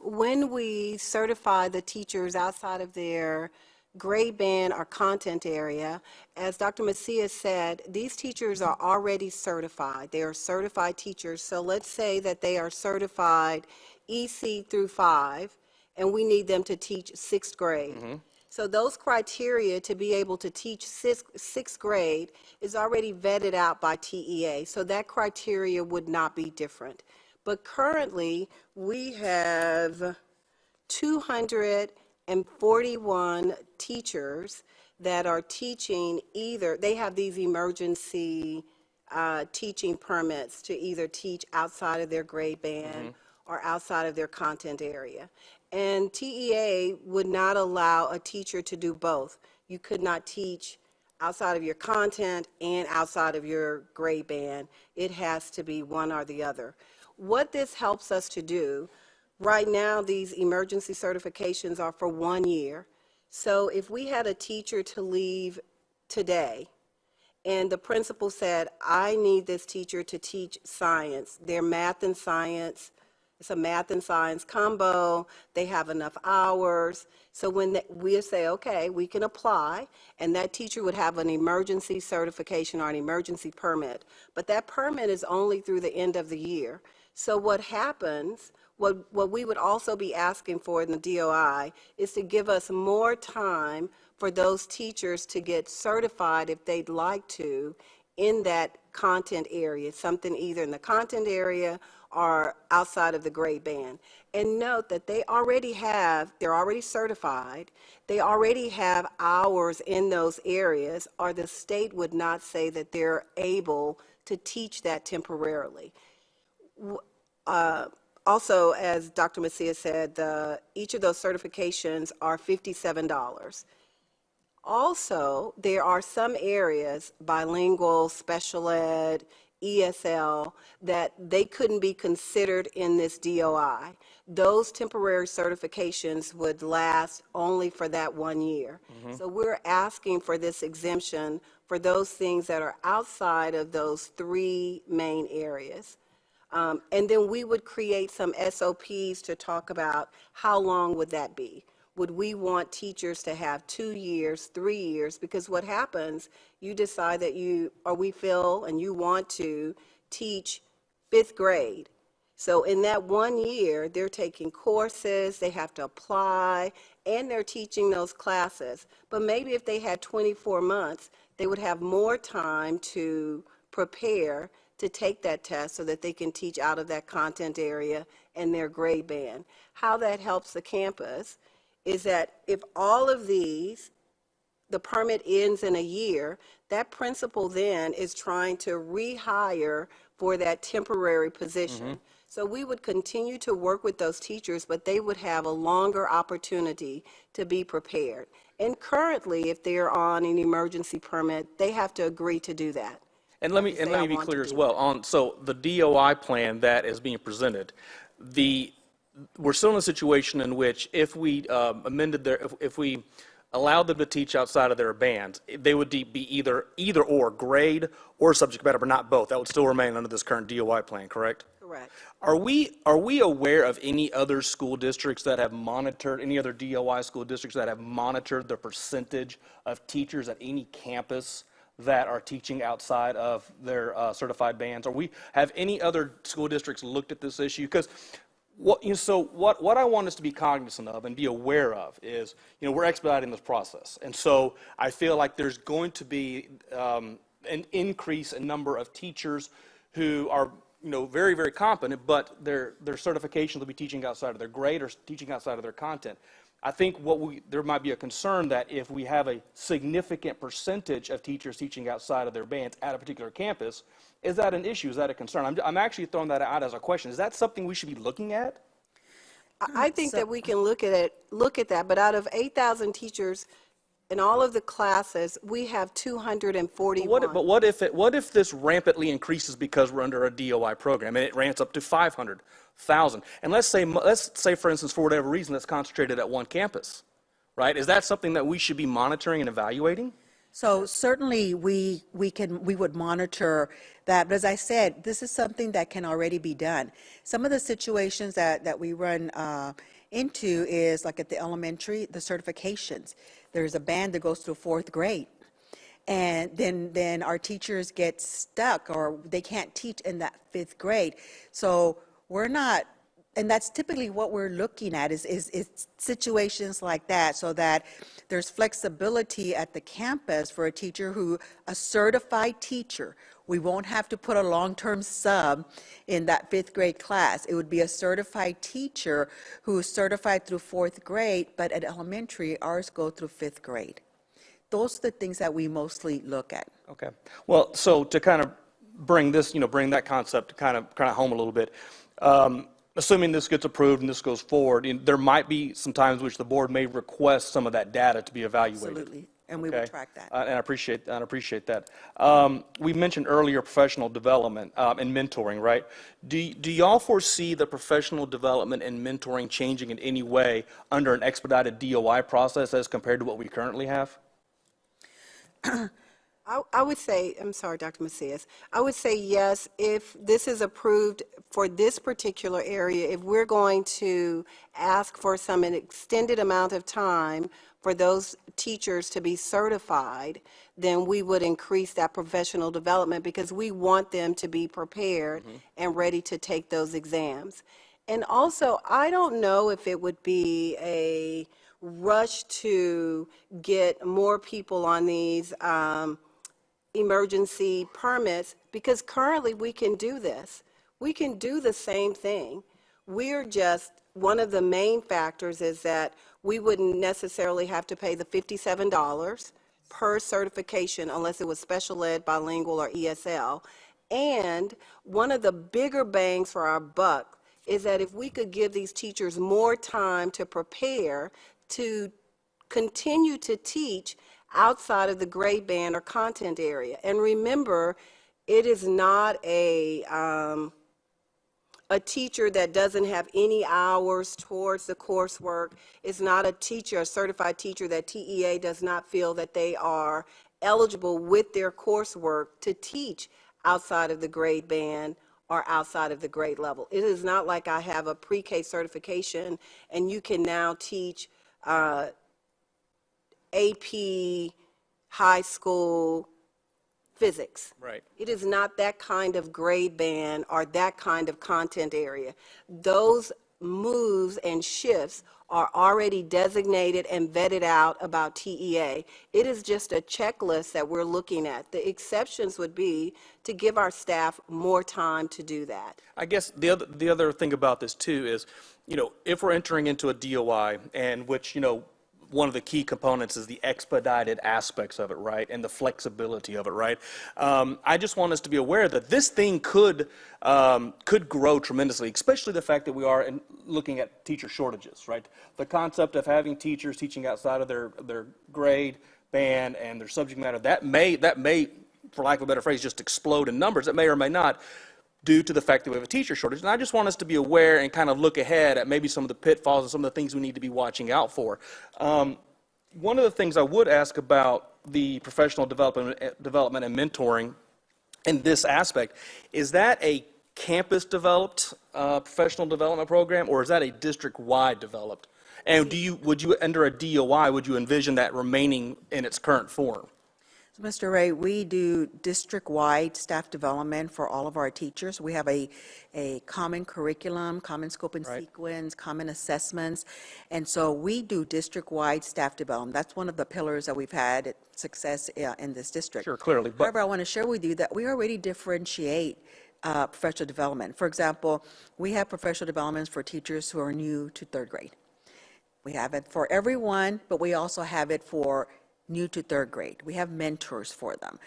when we certify the teachers outside of their grade band or content area, as Dr. Macias said, these teachers are already certified. They are certified teachers. So let's say that they are certified EC through 5, and we need them to teach 6th grade. So those criteria to be able to teach sixth grade is already vetted out by TEA. So that criteria would not be different. But currently, we have 241 teachers that are teaching they have these emergency teaching permits to either teach outside of their grade band or outside of their content area. And TEA would not allow a teacher to do both. You could not teach outside of your content and outside of your grade band. It has to be one or the other. What this helps us to do, right now these emergency certifications are for 1 year. So if we had a teacher to leave today and the principal said, I need this teacher to teach science, their math and science, it's a math and science combo, they have enough hours. So when we say, okay, we can apply, and that teacher would have an emergency certification or an emergency permit. But that permit is only through the end of the year. So what happens, what we would also be asking for in the DOI is to give us more time for those teachers to get certified if they'd like to in that content area, something either in the content area or outside of the grade band. And note that they're already certified, they already have hours in those areas, or the state would not say that they're able to teach that temporarily. Also, as Dr. Macias said, each of those certifications are $57. Also, there are some areas, bilingual, special ed, ESL, that they couldn't be considered in this DOI. Those temporary certifications would last only for that 1 year. So we're asking for this exemption for those things that are outside of those 3 main areas. And then we would create some SOPs to talk about how long would that be. Would we want teachers to have 2 years, 3 years? Because what happens, you decide that we feel and you want to teach 5th grade. So in that 1 year, they're taking courses, they have to apply, and they're teaching those classes. But maybe if they had 24 months, they would have more time to prepare to take that test so that they can teach out of that content area and their grade band. How that helps the campus is that if all of these, the permit ends in a year, that principal then is trying to rehire for that temporary position. So we would continue to work with those teachers, but they would have a longer opportunity to be prepared. And currently, if they're on an emergency permit, they have to agree to do that. And let me be clear as well. So the DOI plan that is being presented, we're still in a situation in which if we if we allowed them to teach outside of their band, they would be either or grade or subject matter, but not both. That would still remain under this current DOI plan, correct? Correct. Are we aware of any other school districts that have monitored, any other DOI school districts that have monitored the percentage of teachers at any campus that are teaching outside of their certified bands? Or have any other school districts looked at this issue? Because what I want us to be cognizant of and be aware of is, we're expediting this process. And so I feel like there's going to be an increase in number of teachers who are very, very competent, but their certifications will be teaching outside of their grade or teaching outside of their content. I think there might be a concern that if we have a significant percentage of teachers teaching outside of their bands at a particular campus, is that an issue? Is that a concern? I'm actually throwing that out as a question. Is that something we should be looking at? I think that we can look at that, but out of 8,000 teachers in all of the classes, we have 241. But what if this rampantly increases because we're under a DOI program and it ramps up to 500,000? And let's say, for instance, for whatever reason, that's concentrated at one campus, right? Is that something that we should be monitoring and evaluating? So certainly we would monitor that, but as I said, this is something that can already be done. Some of the situations that we run into is like at the elementary, the certifications. There's a band that goes through 4th grade, and then our teachers get stuck or they can't teach in that 5th grade. So we're not, and that's typically what we're looking at is situations like that, so that there's flexibility at the campus for a certified teacher. We won't have to put a long-term sub in that 5th grade class. It would be a certified teacher who is certified through 4th grade, but at elementary, ours go through 5th grade. Those are the things that we mostly look at. Okay. Well, so to kind of bring this, bring that concept kind of home a little bit, assuming this gets approved and this goes forward, there might be some times which the board may request some of that data to be evaluated. Absolutely, and we will track that. And I appreciate that. We mentioned earlier professional development and mentoring, right? Do y'all foresee the professional development and mentoring changing in any way under an expedited DOI process as compared to what we currently have? I would say, I'm sorry, Dr. Macias, I would say yes, if this is approved for this particular area, if we're going to ask for an extended amount of time for those teachers to be certified, then we would increase that professional development because we want them to be prepared and ready to take those exams. And also, I don't know if it would be a rush to get more people on these emergency permits, because currently we can do this. We can do the same thing. We're just, one of the main factors is that we wouldn't necessarily have to pay the $57 per certification unless it was special ed, bilingual, or ESL. And one of the bigger bangs for our buck is that if we could give these teachers more time to prepare to continue to teach outside of the grade band or content area. And remember, it is not a teacher that doesn't have any hours towards the coursework. It's not a certified teacher that TEA does not feel that they are eligible with their coursework to teach outside of the grade band or outside of the grade level. It is not like I have a pre-K certification and you can now teach AP high school physics. Right. It is not that kind of grade band or that kind of content area. Those moves and shifts are already designated and vetted out about TEA. It is just a checklist that we're looking at. The exceptions would be to give our staff more time to do that. I guess the other thing about this too is, if we're entering into a DOI, and which, one of the key components is the expedited aspects of it, right, and the flexibility of it, right? I just want us to be aware that this thing could grow tremendously, especially the fact that we are looking at teacher shortages, right? The concept of having teachers teaching outside of their grade, band, and their subject matter, that may, for lack of a better phrase, just explode in numbers. It may or may not, due to the fact that we have a teacher shortage. And I just want us to be aware and kind of look ahead at maybe some of the pitfalls and some of the things we need to be watching out for. One of the things I would ask about the professional development and mentoring in this aspect, is that a campus-developed professional development program, or is that a district-wide developed? And would you, under a DOI, would you envision that remaining in its current form? So, Mr. Ray, we do district-wide staff development for all of our teachers. We have a common curriculum, common scope and Right. sequence, common assessments, and so we do district-wide staff development. That's one of the pillars that we've had success in this district. Sure, clearly, but- However, I want to share with you that we already differentiate professional development. For example, we have professional developments for teachers who are new to third grade. We have it for everyone, but we also have it for new to third grade. We have mentors for them.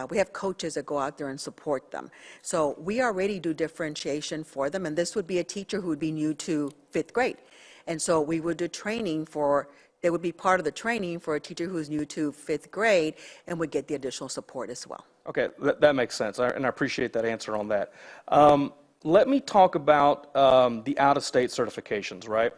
We have coaches that go out there and support them. So we already do differentiation for them, and this would be a teacher who would be new to fifth grade. And so we would do training for, they would be part of the training for a teacher who's new to fifth grade and would get the additional support as well. Okay, that makes sense, and I appreciate that answer on that. Let me talk about the out-of-state certifications, right?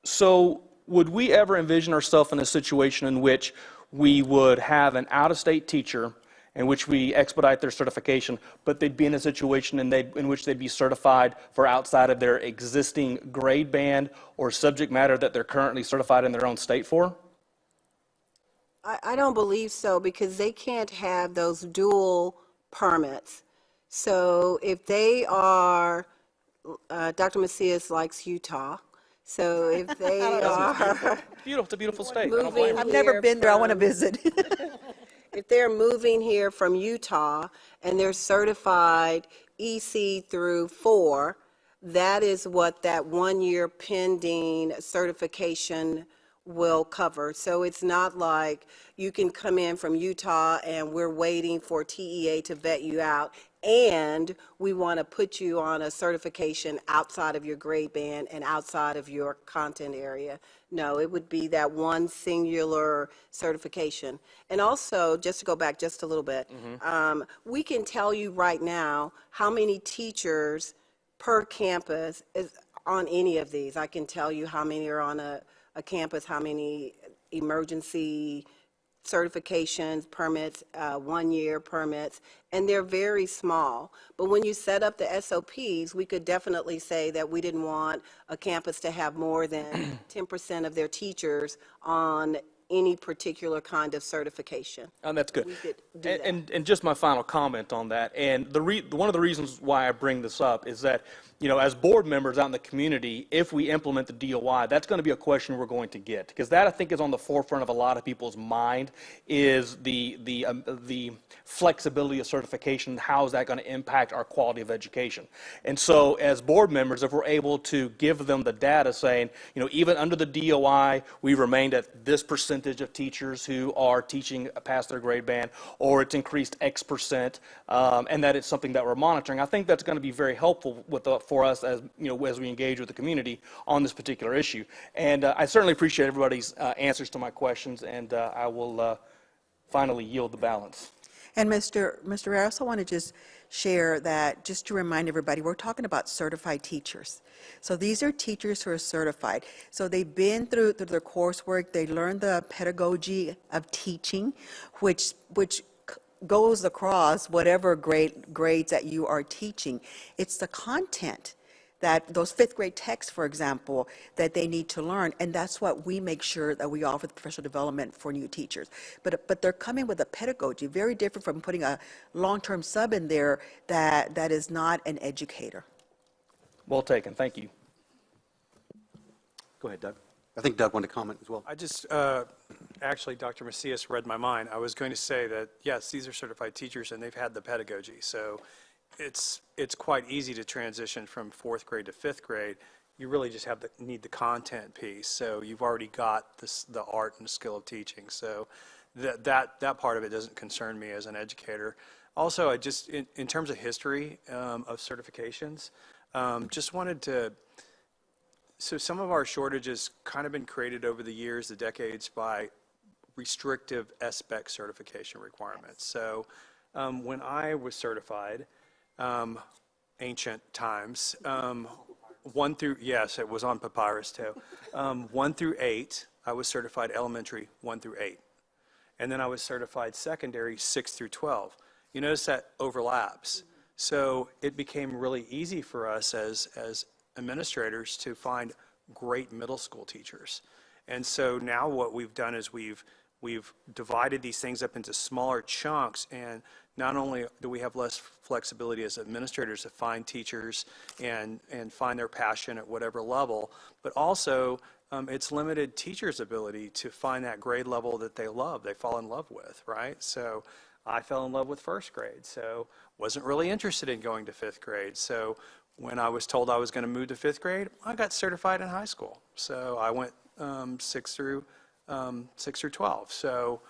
So would we ever envision ourselves in a situation in which we would have an out-of-state teacher in which we expedite their certification, but they'd be in a situation in which they'd be certified for outside of their existing grade band or subject matter that they're currently certified in their own state for? I don't believe so, because they can't have those dual permits. So if they are, Dr. Macias likes Utah, so if they are Beautiful, it's a beautiful state. I don't blame moving you. I've never here been there, I want to from- visit. if they're moving here from Utah and they're certified EC through 4, that is what that 1-year pending certification will cover. So it's not like you can come in from Utah and we're waiting for TEA to vet you out, and we want to put you on a certification outside of your grade band and outside of your content area. No, it would be that one singular certification. And also, just to go back just a little bit, we can tell you right now how many teachers per campus is on any of these. I can tell you how many are on a campus, how many emergency certifications, permits, 1-year permits, and they're very small. But when you set up the SOPs, we could definitely say that we didn't want a campus to have more than 10% of their teachers on any particular kind of certification. And that's good. We could do that. And just my final comment on that, and one of the reasons why I bring this up is that, you know, as board members out in the community, if we implement the DOI, that's going to be a question we're going to get, because that, I think, is on the forefront of a lot of people's mind, is the flexibility of certification. How is that going to impact our quality of education? And so as board members, if we're able to give them the data saying, you know, even under the DOI, we remained at this percentage of teachers who are teaching past their grade band, or it's increased X percent, and that it's something that we're monitoring. I think that's going to be very helpful for us as, you know, as we engage with the community on this particular issue. And I certainly appreciate everybody's answers to my questions, and I will finally yield the balance. And Mr. Ray, I also want to just share that, just to remind everybody, we're talking about certified teachers. So these are teachers who are certified. So they've been through their coursework, they learned the pedagogy of teaching, which goes across whatever grades that you are teaching. It's the content that those fifth grade texts, for example, that they need to learn, and that's what we make sure that we offer the professional development for new teachers. But they're coming with a pedagogy very different from putting a long-term sub in there that is not an educator. Well taken. Thank you. Go ahead, Doug. I think Doug wanted to comment as well. I just, actually, Dr. Macias read my mind. I was going to say that, yes, these are certified teachers and they've had the pedagogy. So it's quite easy to transition from 4th grade to 5th grade. You really just need the content piece. So you've already got the art and skill of teaching. So that part of it doesn't concern me as an educator. Also, I just, in terms of history of certifications, just wanted to, so some of our shortages kind of been created over the years, the decades, by restrictive SBEC certification requirements. So when I was certified, ancient times, 1 through, yes, it was on papyrus too, 1 through 8, I was certified elementary 1 through 8. And then I was certified secondary 6 through 12. You notice that overlaps. So it became really easy for us as administrators to find great middle school teachers. And so now what we've done is we've we've divided these things up into smaller chunks, and not only do we have less flexibility as administrators to find teachers and find their passion at whatever level, but also it's limited teachers' ability to find that grade level that they love, they fall in love with, right? So I fell in love with first grade, so wasn't really interested in going to fifth grade. So when I was told I was going to move to fifth grade, I got certified in high school. So I went 6 through 12. So,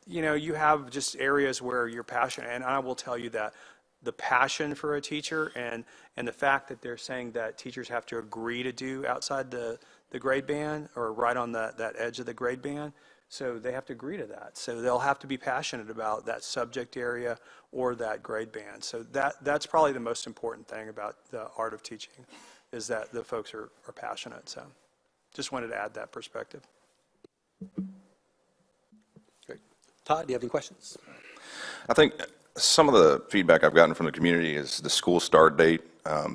you know, you have just areas where you're passionate, and I will tell you that the passion for a teacher and the fact that they're saying that teachers have to agree to do outside the grade band or right on that edge of the grade band, so they have to agree to that. So they'll have to be passionate about that subject area or that grade band. So that's probably the most important thing about the art of teaching, is that the folks are passionate. So just wanted to add that perspective. Great. Todd, do you have any questions? I think some of the feedback I've gotten from the community is the school start date.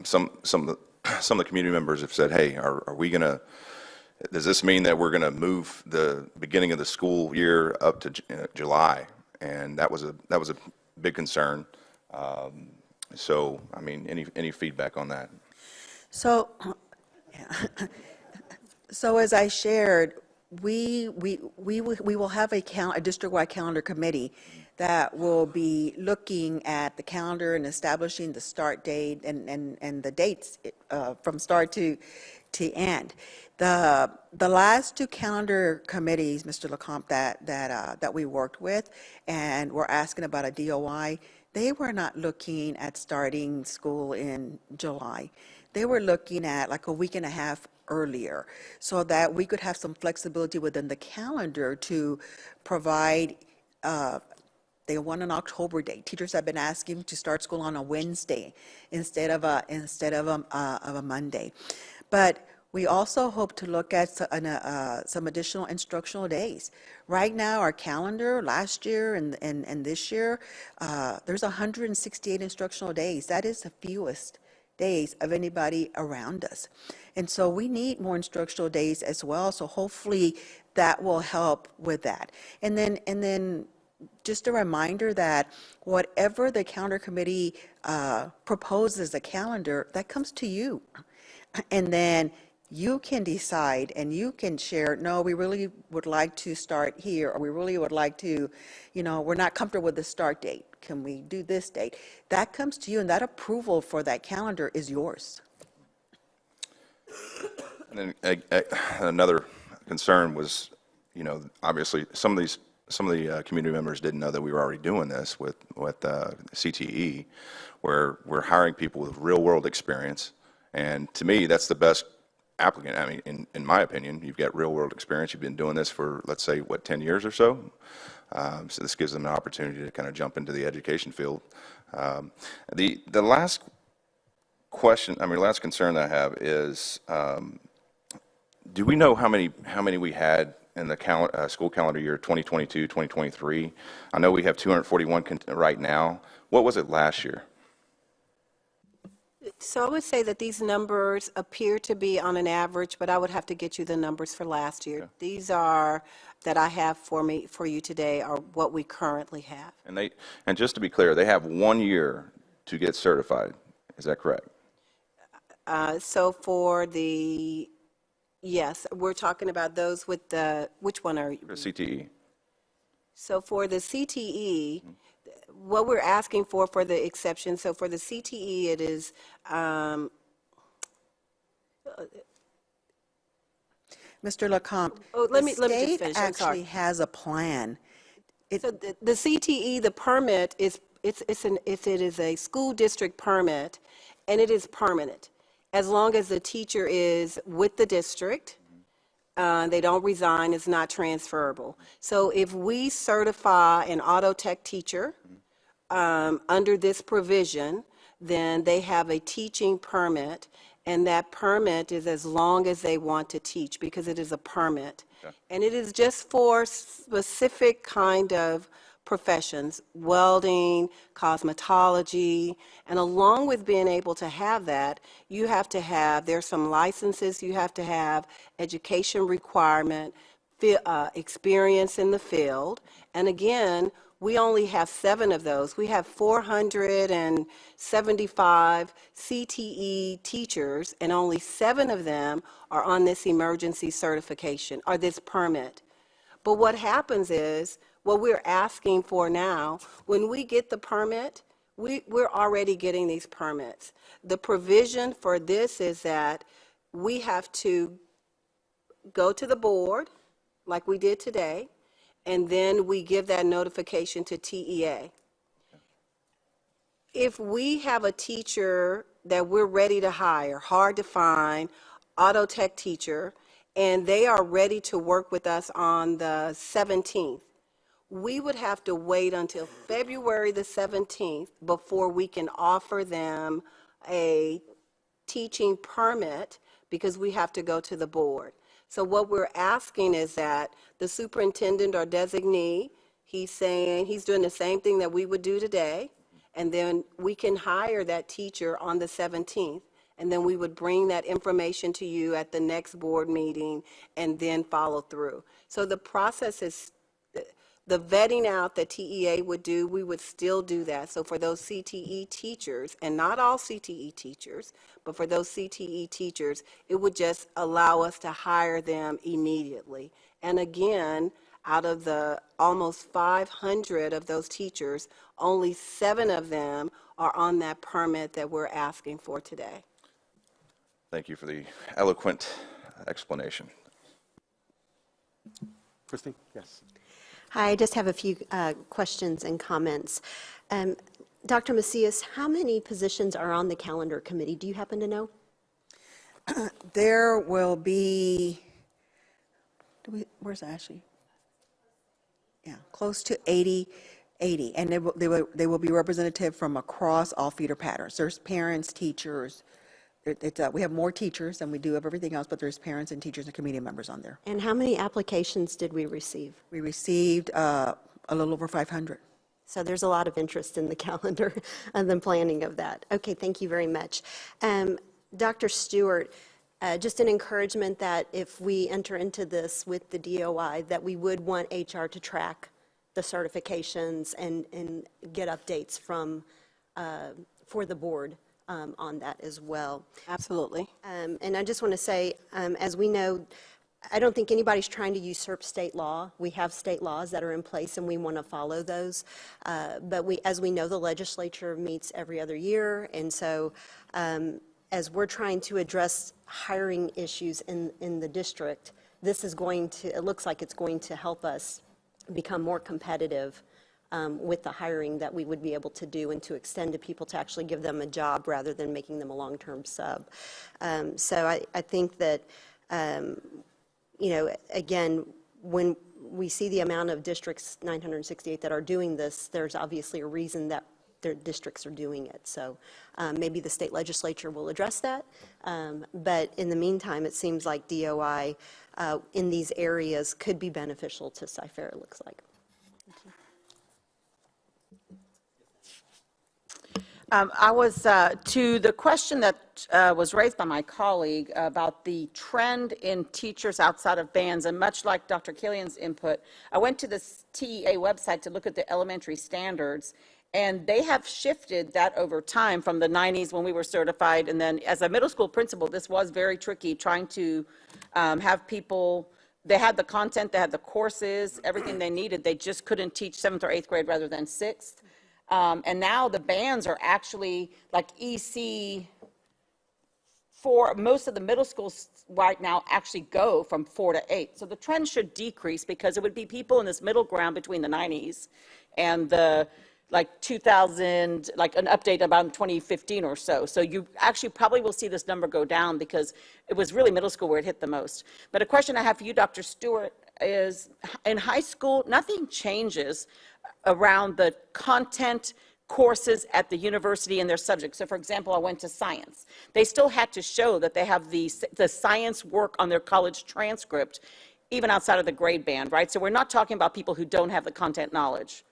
Some of the community members have said, "Hey, are we going to? Does this mean that we're going to move the beginning of the school year up to July?" And that was a big concern. So, I mean, any feedback on that? So, so as I shared, we will have a district-wide calendar committee that will be looking at the calendar and establishing the start date and the dates from start to end. The last two calendar committees, Mr. LeCompte, that we worked with and were asking about a DOI, they were not looking at starting school in July. They were looking at like a week and a half earlier, so that we could have some flexibility within the calendar to provide. They want an October date. Teachers have been asking to start school on a Wednesday instead of a Monday, but we also hope to look at some additional instructional days. Right now, our calendar last year and this year, there's 168 instructional days. That is the fewest days of anybody around us. And so we need more instructional days as well. So hopefully that will help with that. And then just a reminder that whatever the calendar committee proposes a calendar, that comes to you. And then you can decide and you can share, no, we really would like to start here, or we really would like to, we're not comfortable with the start date. Can we do this date? That comes to you, and that approval for that calendar is yours. And then another concern was, obviously some of the community members didn't know that we were already doing this with CTE, where we're hiring people with real world experience. And to me, that's the best applicant. I mean, in my opinion, you've got real world experience. You've been doing this for, let's say, 10 years or so. So this gives them an opportunity to kind of jump into the education field. The last question, last concern that I have is, do we know how many we had in the school calendar year 2022, 2023? I know we have 241 right now. What was it last year? So I would say that these numbers appear to be on an average, but I would have to get you the numbers for last year. Okay. These are, that I have for you today, are what we currently have. And just to be clear, they have 1 year to get certified. Is that correct? So for yes, we're talking about those with which one are you? The CTE. So for the CTE, what we're asking for the exception, so for the CTE, it is, Mr. LeCompte, let me just the finish. state I'm sorry. actually has a plan. So the CTE, the permit is, it is a school district permit, and it is permanent. As long as the teacher is with the district, they don't resign, it's not transferable. So if we certify an auto tech teacher under this provision, then they have a teaching permit, and that permit is as long as they want to teach, because it is a permit. Okay. And it is just for specific kind of professions, welding, cosmetology, and along with being able to have that, there's some licenses, you have to have education requirement, experience in the field. And again, we only have 7 of those. We have 475 CTE teachers, and only 7 of them are on this emergency certification, or this permit. But what happens is, what we're asking for now, when we get the permit, we're already getting these permits. The provision for this is that we have to go to the board, like we did today, and then we give that notification to TEA. If we have a teacher that we're ready to hire, hard to find, auto tech teacher, and they are ready to work with us on the 17th, we would have to wait until February the 17th before we can offer them a teaching permit, because we have to go to the board. So what we're asking is that the superintendent or designee, he's saying he's doing the same thing that we would do today, and then we can hire that teacher on the 17th, and then we would bring that information to you at the next board meeting and then follow through. So the process is, the vetting out that TEA would do, we would still do that. So for those CTE teachers, and not all CTE teachers, but for those CTE teachers, it would just allow us to hire them immediately. And again, out of the almost 500 of those teachers, only 7 of them are on that permit that we're asking for today. Thank you for the eloquent explanation. Christine? Yes. Hi, I just have a few questions and comments. Dr. Macias, how many positions are on the calendar committee? Do you happen to know? There will be, where's Ashley? Yeah, close to 80, and they will be representative from across all feeder patterns. There's parents, teachers. We have more teachers than we do of everything else, but there's parents and teachers and committee members on there. And how many applications did we receive? We received a little over 500. So there's a lot of interest in the calendar and the planning of that. Okay, thank you very much. Dr. Stewart, just an encouragement that if we enter into this with the DOI, that we would want HR to track the certifications and get updates from, for the board on that as well. Absolutely. And I just want to say, as we know, I don't think anybody's trying to usurp state law. We have state laws that are in place, and we want to follow those. But as we know, the legislature meets every other year, and so as we're trying to address hiring issues in the district, this is going to, it looks like it's going to help us become more competitive with the hiring that we would be able to do, and to extend to people to actually give them a job rather than making them a long-term sub. So I think that, you know, again, when we see the amount of districts, 968, that are doing this, there's obviously a reason that their districts are doing it. So maybe the state legislature will address that. But in the meantime, it seems like DOI in these areas could be beneficial to Cypher, it looks like. I was, to the question that was raised by my colleague about the trend in teachers outside of bands, and much like Dr. Killian's input, I went to the TEA website to look at the elementary standards, and they have shifted that over time from the 90s when we were certified. And then as a middle school principal, this was very tricky, trying to have people, they had the content, they had the courses, everything they needed. They just couldn't teach 7th or 8th grade rather than 6th. And now the bands are actually like EC for most of the middle schools right now actually go from 4 to 8. So the trend should decrease, because it would be people in this middle ground between the 90s and the like 2000, like an update about 2015 or so. So you actually probably will see this number go down, because it was really middle school where it hit the most. But a question I have for you, Dr. Stewart, is in high school, nothing changes around the content courses at the university and their subjects. So for example, I went to science. They still had to show that they have the science work on their college transcript, even outside of the grade band, right? So we're not talking about people who don't have the content knowledge.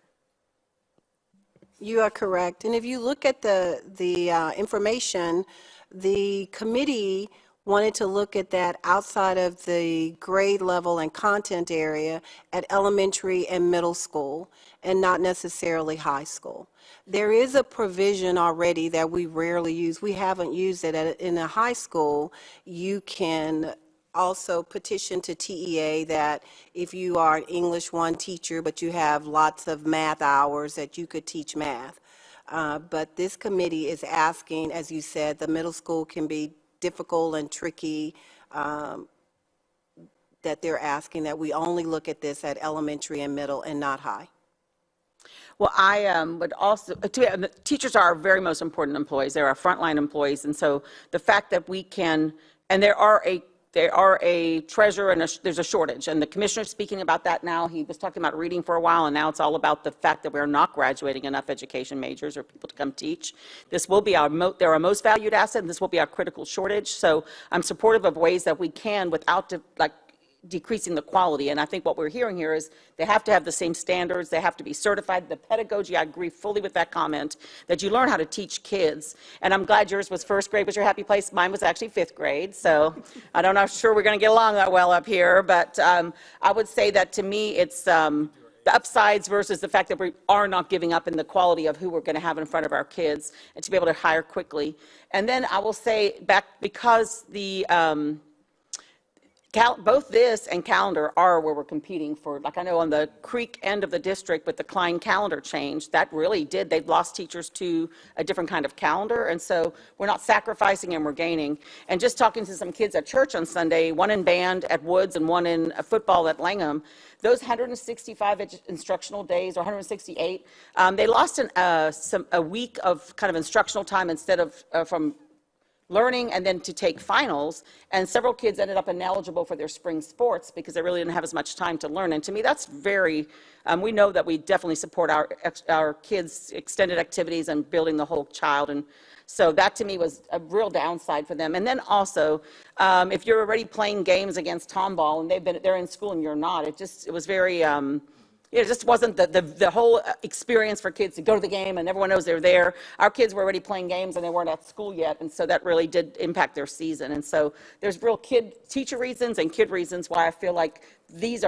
You are correct. And if you look at the information, the committee wanted to look at that outside of the grade level and content area at elementary and middle school, and not necessarily high school. There is a provision already that we rarely use. We haven't used it in a high school. You can also petition to TEA that if you are an English 1 teacher, but you have lots of math hours, that you could teach math. But this committee is asking, as you said, the middle school can be difficult and tricky, that they're asking that we only look at this at elementary and middle and not high. Well, I would also, teachers are our very most important employees. They're our frontline employees. And so the fact that we can, and there are a treasurer and there's a shortage. And the commissioner's speaking about that now. He was talking about reading for a while, and now it's all about the fact that we're not graduating enough education majors or people to come teach. This will be they're our most valued asset, and this will be our critical shortage. So I'm supportive of ways that we can without decreasing the quality. And I think what we're hearing here is they have to have the same standards. They have to be certified. The pedagogy, I agree fully with that comment, that you learn how to teach kids. And I'm glad yours was first grade was your happy place. Mine was actually fifth grade. So I don't know, sure we're going to get along that well up here. But I would say that to me, it's the upsides versus the fact that we are not giving up in the quality of who we're going to have in front of our kids and to be able to hire quickly. And then I will say because the both this and calendar are where we're competing for, like I know on the Creek end of the district with the Klein calendar change, that really did, they've lost teachers to a different kind of calendar, and so we're not sacrificing and we're gaining. And just talking to some kids at church on Sunday, one in band at Woods and one in football at Langham, those 165 instructional days, or 168, they lost a week of kind of instructional time instead of from learning and then to take finals, and several kids ended up ineligible for their spring sports because they really didn't have as much time to learn. And to me, that's very, we know that we definitely support our kids' extended activities and building the whole child, and so that to me was a real downside for them. And then also, if you're already playing games against Tomball and they're in school and you're not, it was very, it just wasn't the whole experience for kids to go to the game and everyone knows they're there. Our kids were already playing games and they weren't at school yet, and so that really did impact their season. And so there's real teacher reasons and kid reasons why I feel like this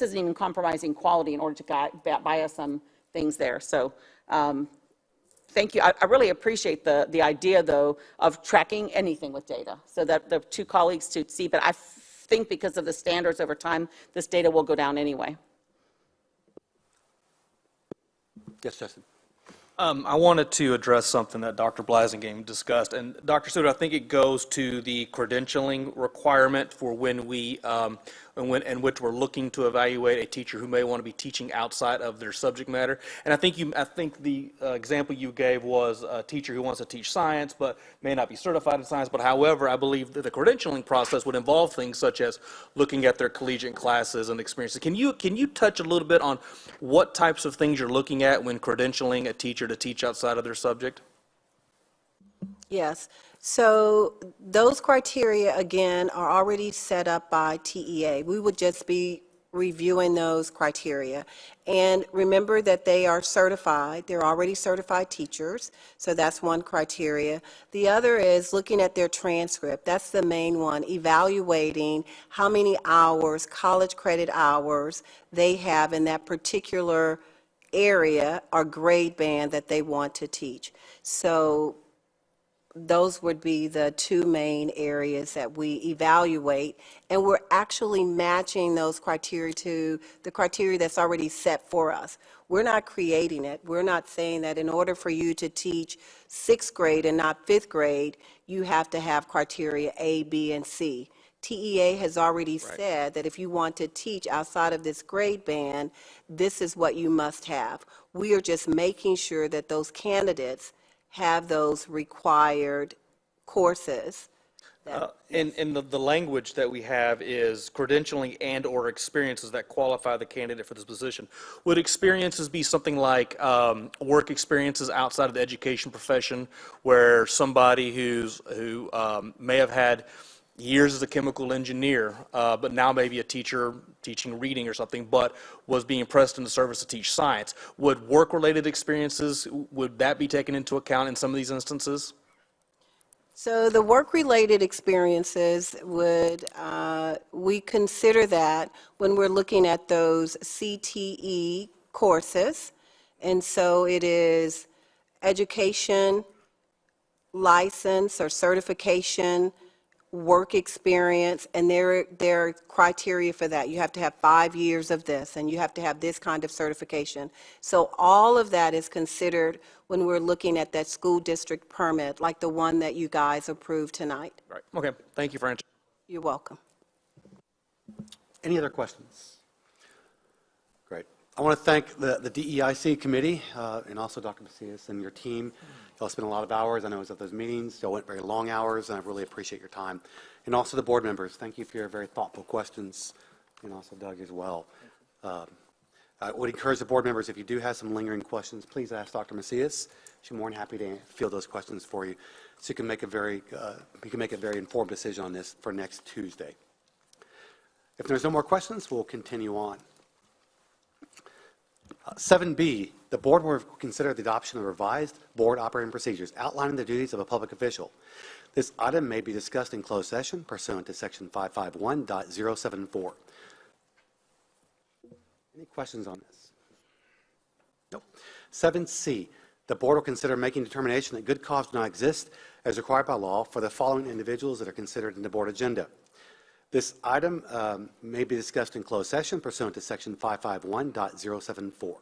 isn't even compromising quality in order to buy us some things there. So thank you. I really appreciate the idea, though, of tracking anything with data so that the two colleagues to see, but I think because of the standards over time, this data will go down anyway. Yes, Justin. I wanted to address something that Dr. Blasingame discussed, and Dr. Suter, I think it goes to the credentialing requirement for when we, in which we're looking to evaluate a teacher who may want to be teaching outside of their subject matter. And I think the example you gave was a teacher who wants to teach science but may not be certified in science. But however, I believe that the credentialing process would involve things such as looking at their collegiate classes and experiences. Can you touch a little bit on what types of things you're looking at when credentialing a teacher to teach outside of their subject? Yes. So those criteria, again, are already set up by TEA. We would just be reviewing those criteria. And remember that they are certified. They're already certified teachers. So that's one criteria. The other is looking at their transcript. That's the main one, evaluating how many hours, college credit hours, they have in that particular area or grade band that they want to teach. So those would be the two main areas that we evaluate, and we're actually matching those criteria to the criteria that's already set for us. We're not creating it. We're not saying that in order for you to teach sixth grade and not fifth grade, you have to have criteria A, B, and C. TEA has already said that if you want to teach outside of this grade band, this is what you must have. We are just making sure that those candidates have those required courses. And the language that we have is credentialing and or experiences that qualify the candidate for this position. Would experiences be something like work experiences outside of the education profession, where somebody who may have had years as a chemical engineer, but now maybe a teacher teaching reading or something, but was being pressed into service to teach science? Would work-related experiences, would that be taken into account in some of these instances? So the work-related experiences we consider that when we're looking at those CTE courses. And so it is education, license or certification, work experience, and there are criteria for that. You have to have 5 years of this, and you have to have this kind of certification. So all of that is considered when we're looking at that school district permit, like the one that you guys approved tonight. Right, okay, thank you for answering. You're welcome. Any other questions? Great. I want to thank the DEIC committee and also Dr. Macias and your team. Y'all spent a lot of hours. I know it was at those meetings. Y'all went very long hours, and I really appreciate your time. And also the board members, thank you for your very thoughtful questions, and also Doug as well. I would encourage the board members, if you do have some lingering questions, please ask Dr. Macias. She's more than happy to field those questions for you, so you can make a very informed decision on this for next Tuesday. If there's no more questions, we'll continue on. 7B, the board will consider the adoption of revised board operating procedures outlining the duties of a public official. This item may be discussed in closed session pursuant to section 551.074. Any questions on this? Nope. 7C, the board will consider making determination that good cause do not exist as required by law for the following individuals that are considered in the board agenda. This item may be discussed in closed session pursuant to section 551.074.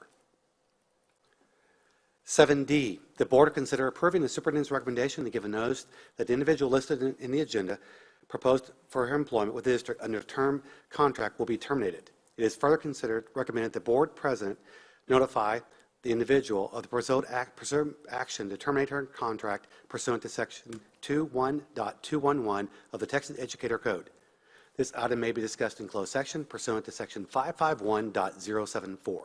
7D, the board will consider approving the superintendent's recommendation to give a notice that the individual listed in the agenda proposed for her employment with the district under a term contract will be terminated. It is further recommended the board president notify the individual of the presumed action to terminate her contract pursuant to section 21.211 of the Texas Educator Code. This item may be discussed in closed session pursuant to section 551.074.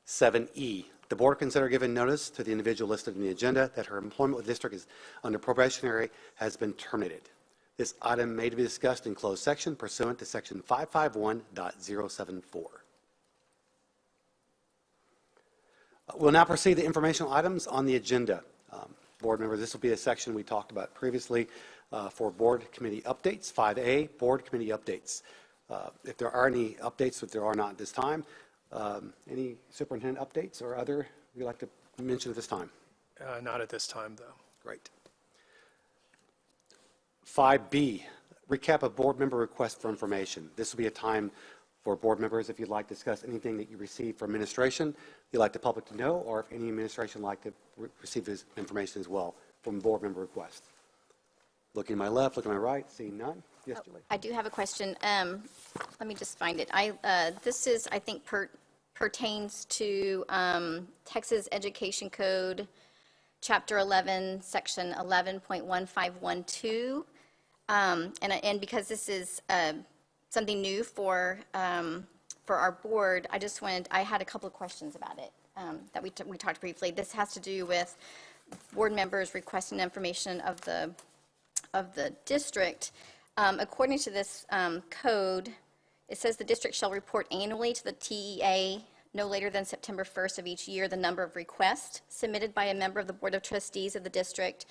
7E, the board will consider giving notice to the individual listed in the agenda that her employment with the district is under probationary has been terminated. This item may be discussed in closed session pursuant to section 551.074. We'll now proceed to informational items on the agenda. Board members, this will be a section we talked about previously for board committee updates. 5A, board committee updates. If there are any updates, which there are not at this time, any superintendent updates or other you'd like to mention at this time? Not at this time, though. Great. 5B, recap of board member requests for information. This will be a time for board members if you'd like to discuss anything that you received from administration you'd like the public to know, or if any administration would like to receive this information as well from board member requests. Looking to my left, looking to my right, seeing none. Yes, Julie. I do have a question. Let me just find it. This is, I think, pertains to Texas Education Code, Chapter 11, Section 11.1512. And because this is something new for our board, I had a couple of questions about it that we talked briefly. This has to do with board members requesting information of the district. According to this code, it says the district shall report annually to the TEA no later than September 1st of each year the number of requests submitted by a member of the Board of Trustees of the district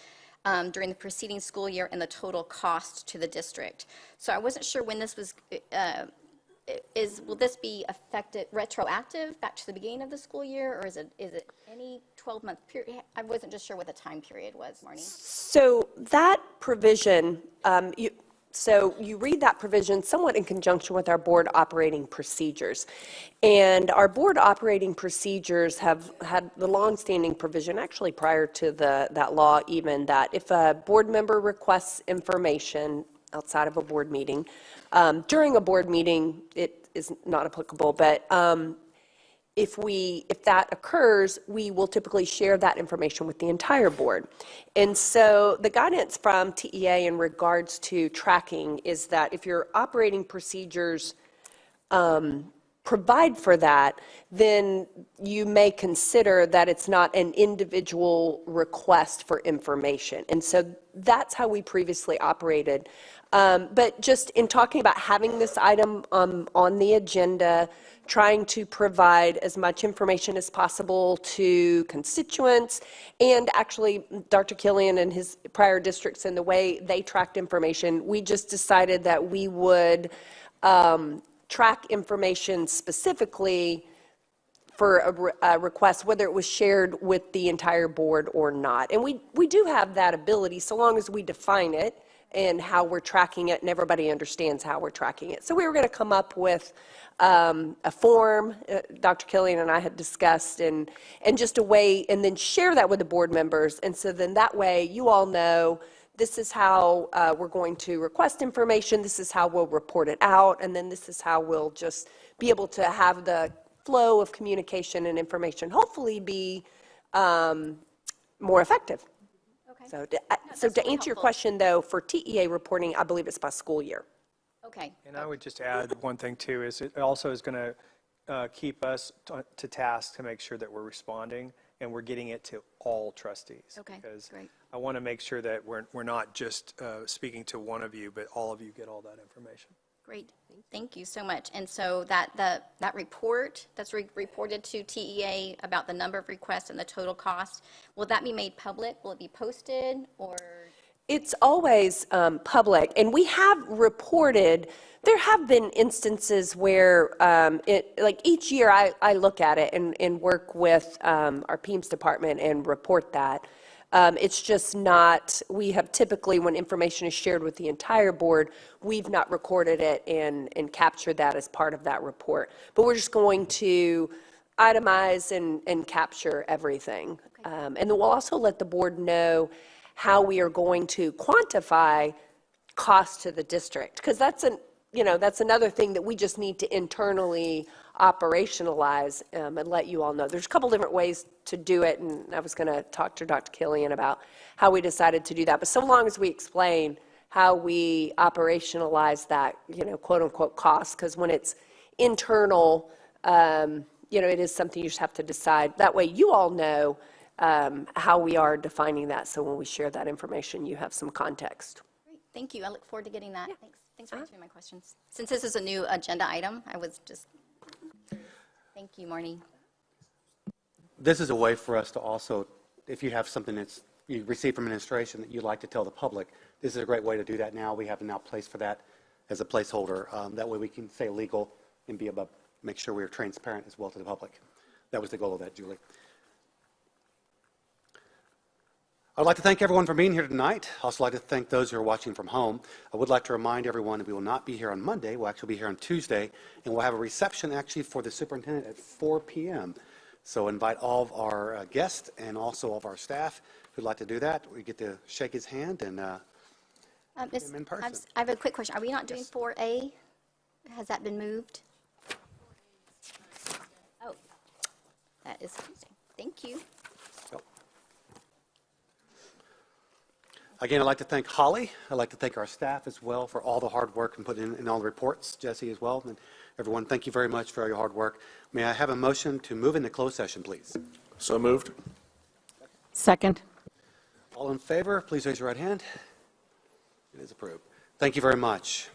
during the preceding school year and the total cost to the district. So I wasn't sure when this was, will this be affected retroactive back to the beginning of the school year, or is it any 12-month period? I wasn't just sure what the time period was, Marnie. So that provision, so you read that provision somewhat in conjunction with our board operating procedures. And our board operating procedures have had the longstanding provision, actually prior to that law even, that if a board member requests information outside of a board meeting, during a board meeting, it is not applicable, but if that occurs, we will typically share that information with the entire board. And so the guidance from TEA in regards to tracking is that if your operating procedures provide for that, then you may consider that it's not an individual request for information. And so that's how we previously operated. But just in talking about having this item on the agenda, trying to provide as much information as possible to constituents, and actually Dr. Killian and his prior districts and the way they tracked information, we just decided that we would track information specifically for a request, whether it was shared with the entire board or not. And we do have that ability, so long as we define it and how we're tracking it, and everybody understands how we're tracking it. So we were going to come up with a form, Dr. Killian and I had discussed, and just a way, and then share that with the board members. And so then that way, you all know this is how we're going to request information, this is how we'll report it out, and then this is how we'll just be able to have the flow of communication and information hopefully be more effective. Okay. So to answer your question, though, for TEA reporting, I believe it's by school year. Okay. And I would just add one thing, too, is it also is going to keep us to task to make sure that we're responding and we're getting it to all trustees. Okay, Because great. I want to make sure that we're not just speaking to one of you, but all of you get all that information. Great, thank you so much. And so that report that's reported to TEA about the number of requests and the total cost, will that be made public? Will it be posted, or? It's always public, and we have reported, there have been instances where, like each year I look at it and work with our PEMS department and report that. It's just not, we have typically, when information is shared with the entire board, we've not recorded it and captured that as part of that report. But we're just going to itemize and capture everything. And then we'll also let the board know how we are going to quantify cost to the district. Because that's another thing that we just need to internally operationalize and let you all know. There's a couple different ways to do it, and I was going to talk to Dr. Killian about how we decided to do that. But so long as we explain how we operationalize that, quote unquote cost, because when it's internal, it is something you just have to decide. That way you all know how we are defining that, so when we share that information, you have some context. Great, thank you. I look forward to getting that. Thanks for answering my questions. Since this is a new agenda item, I was just, thank you, Marnie. This is a way for us to also, if you have something that's you receive from administration that you'd like to tell the public, this is a great way to do that now. We have now place for that as a placeholder. That way we can stay legal and be able to make sure we're transparent as well to the public. That was the goal of that, Julie. I'd like to thank everyone for being here tonight. I'd also like to thank those who are watching from home. I would like to remind everyone that we will not be here on Monday. We'll actually be here on Tuesday, and we'll have a reception actually for the superintendent at 4 p.m. So invite all of our guests and also all of our staff who'd like to do that. We get to shake his hand and meet him in person. I have a quick question. Are we not doing 4A? Has that been moved? Oh, that is Tuesday. Thank you. Again, I'd like to thank Holly. I'd like to thank our staff as well for all the hard work and putting in all the reports, Jesse as well. And everyone, thank you very much for all your hard work. May I have a motion to move into closed session, please? So moved. Second. All in favor, please raise your right hand. It is approved. Thank you very much.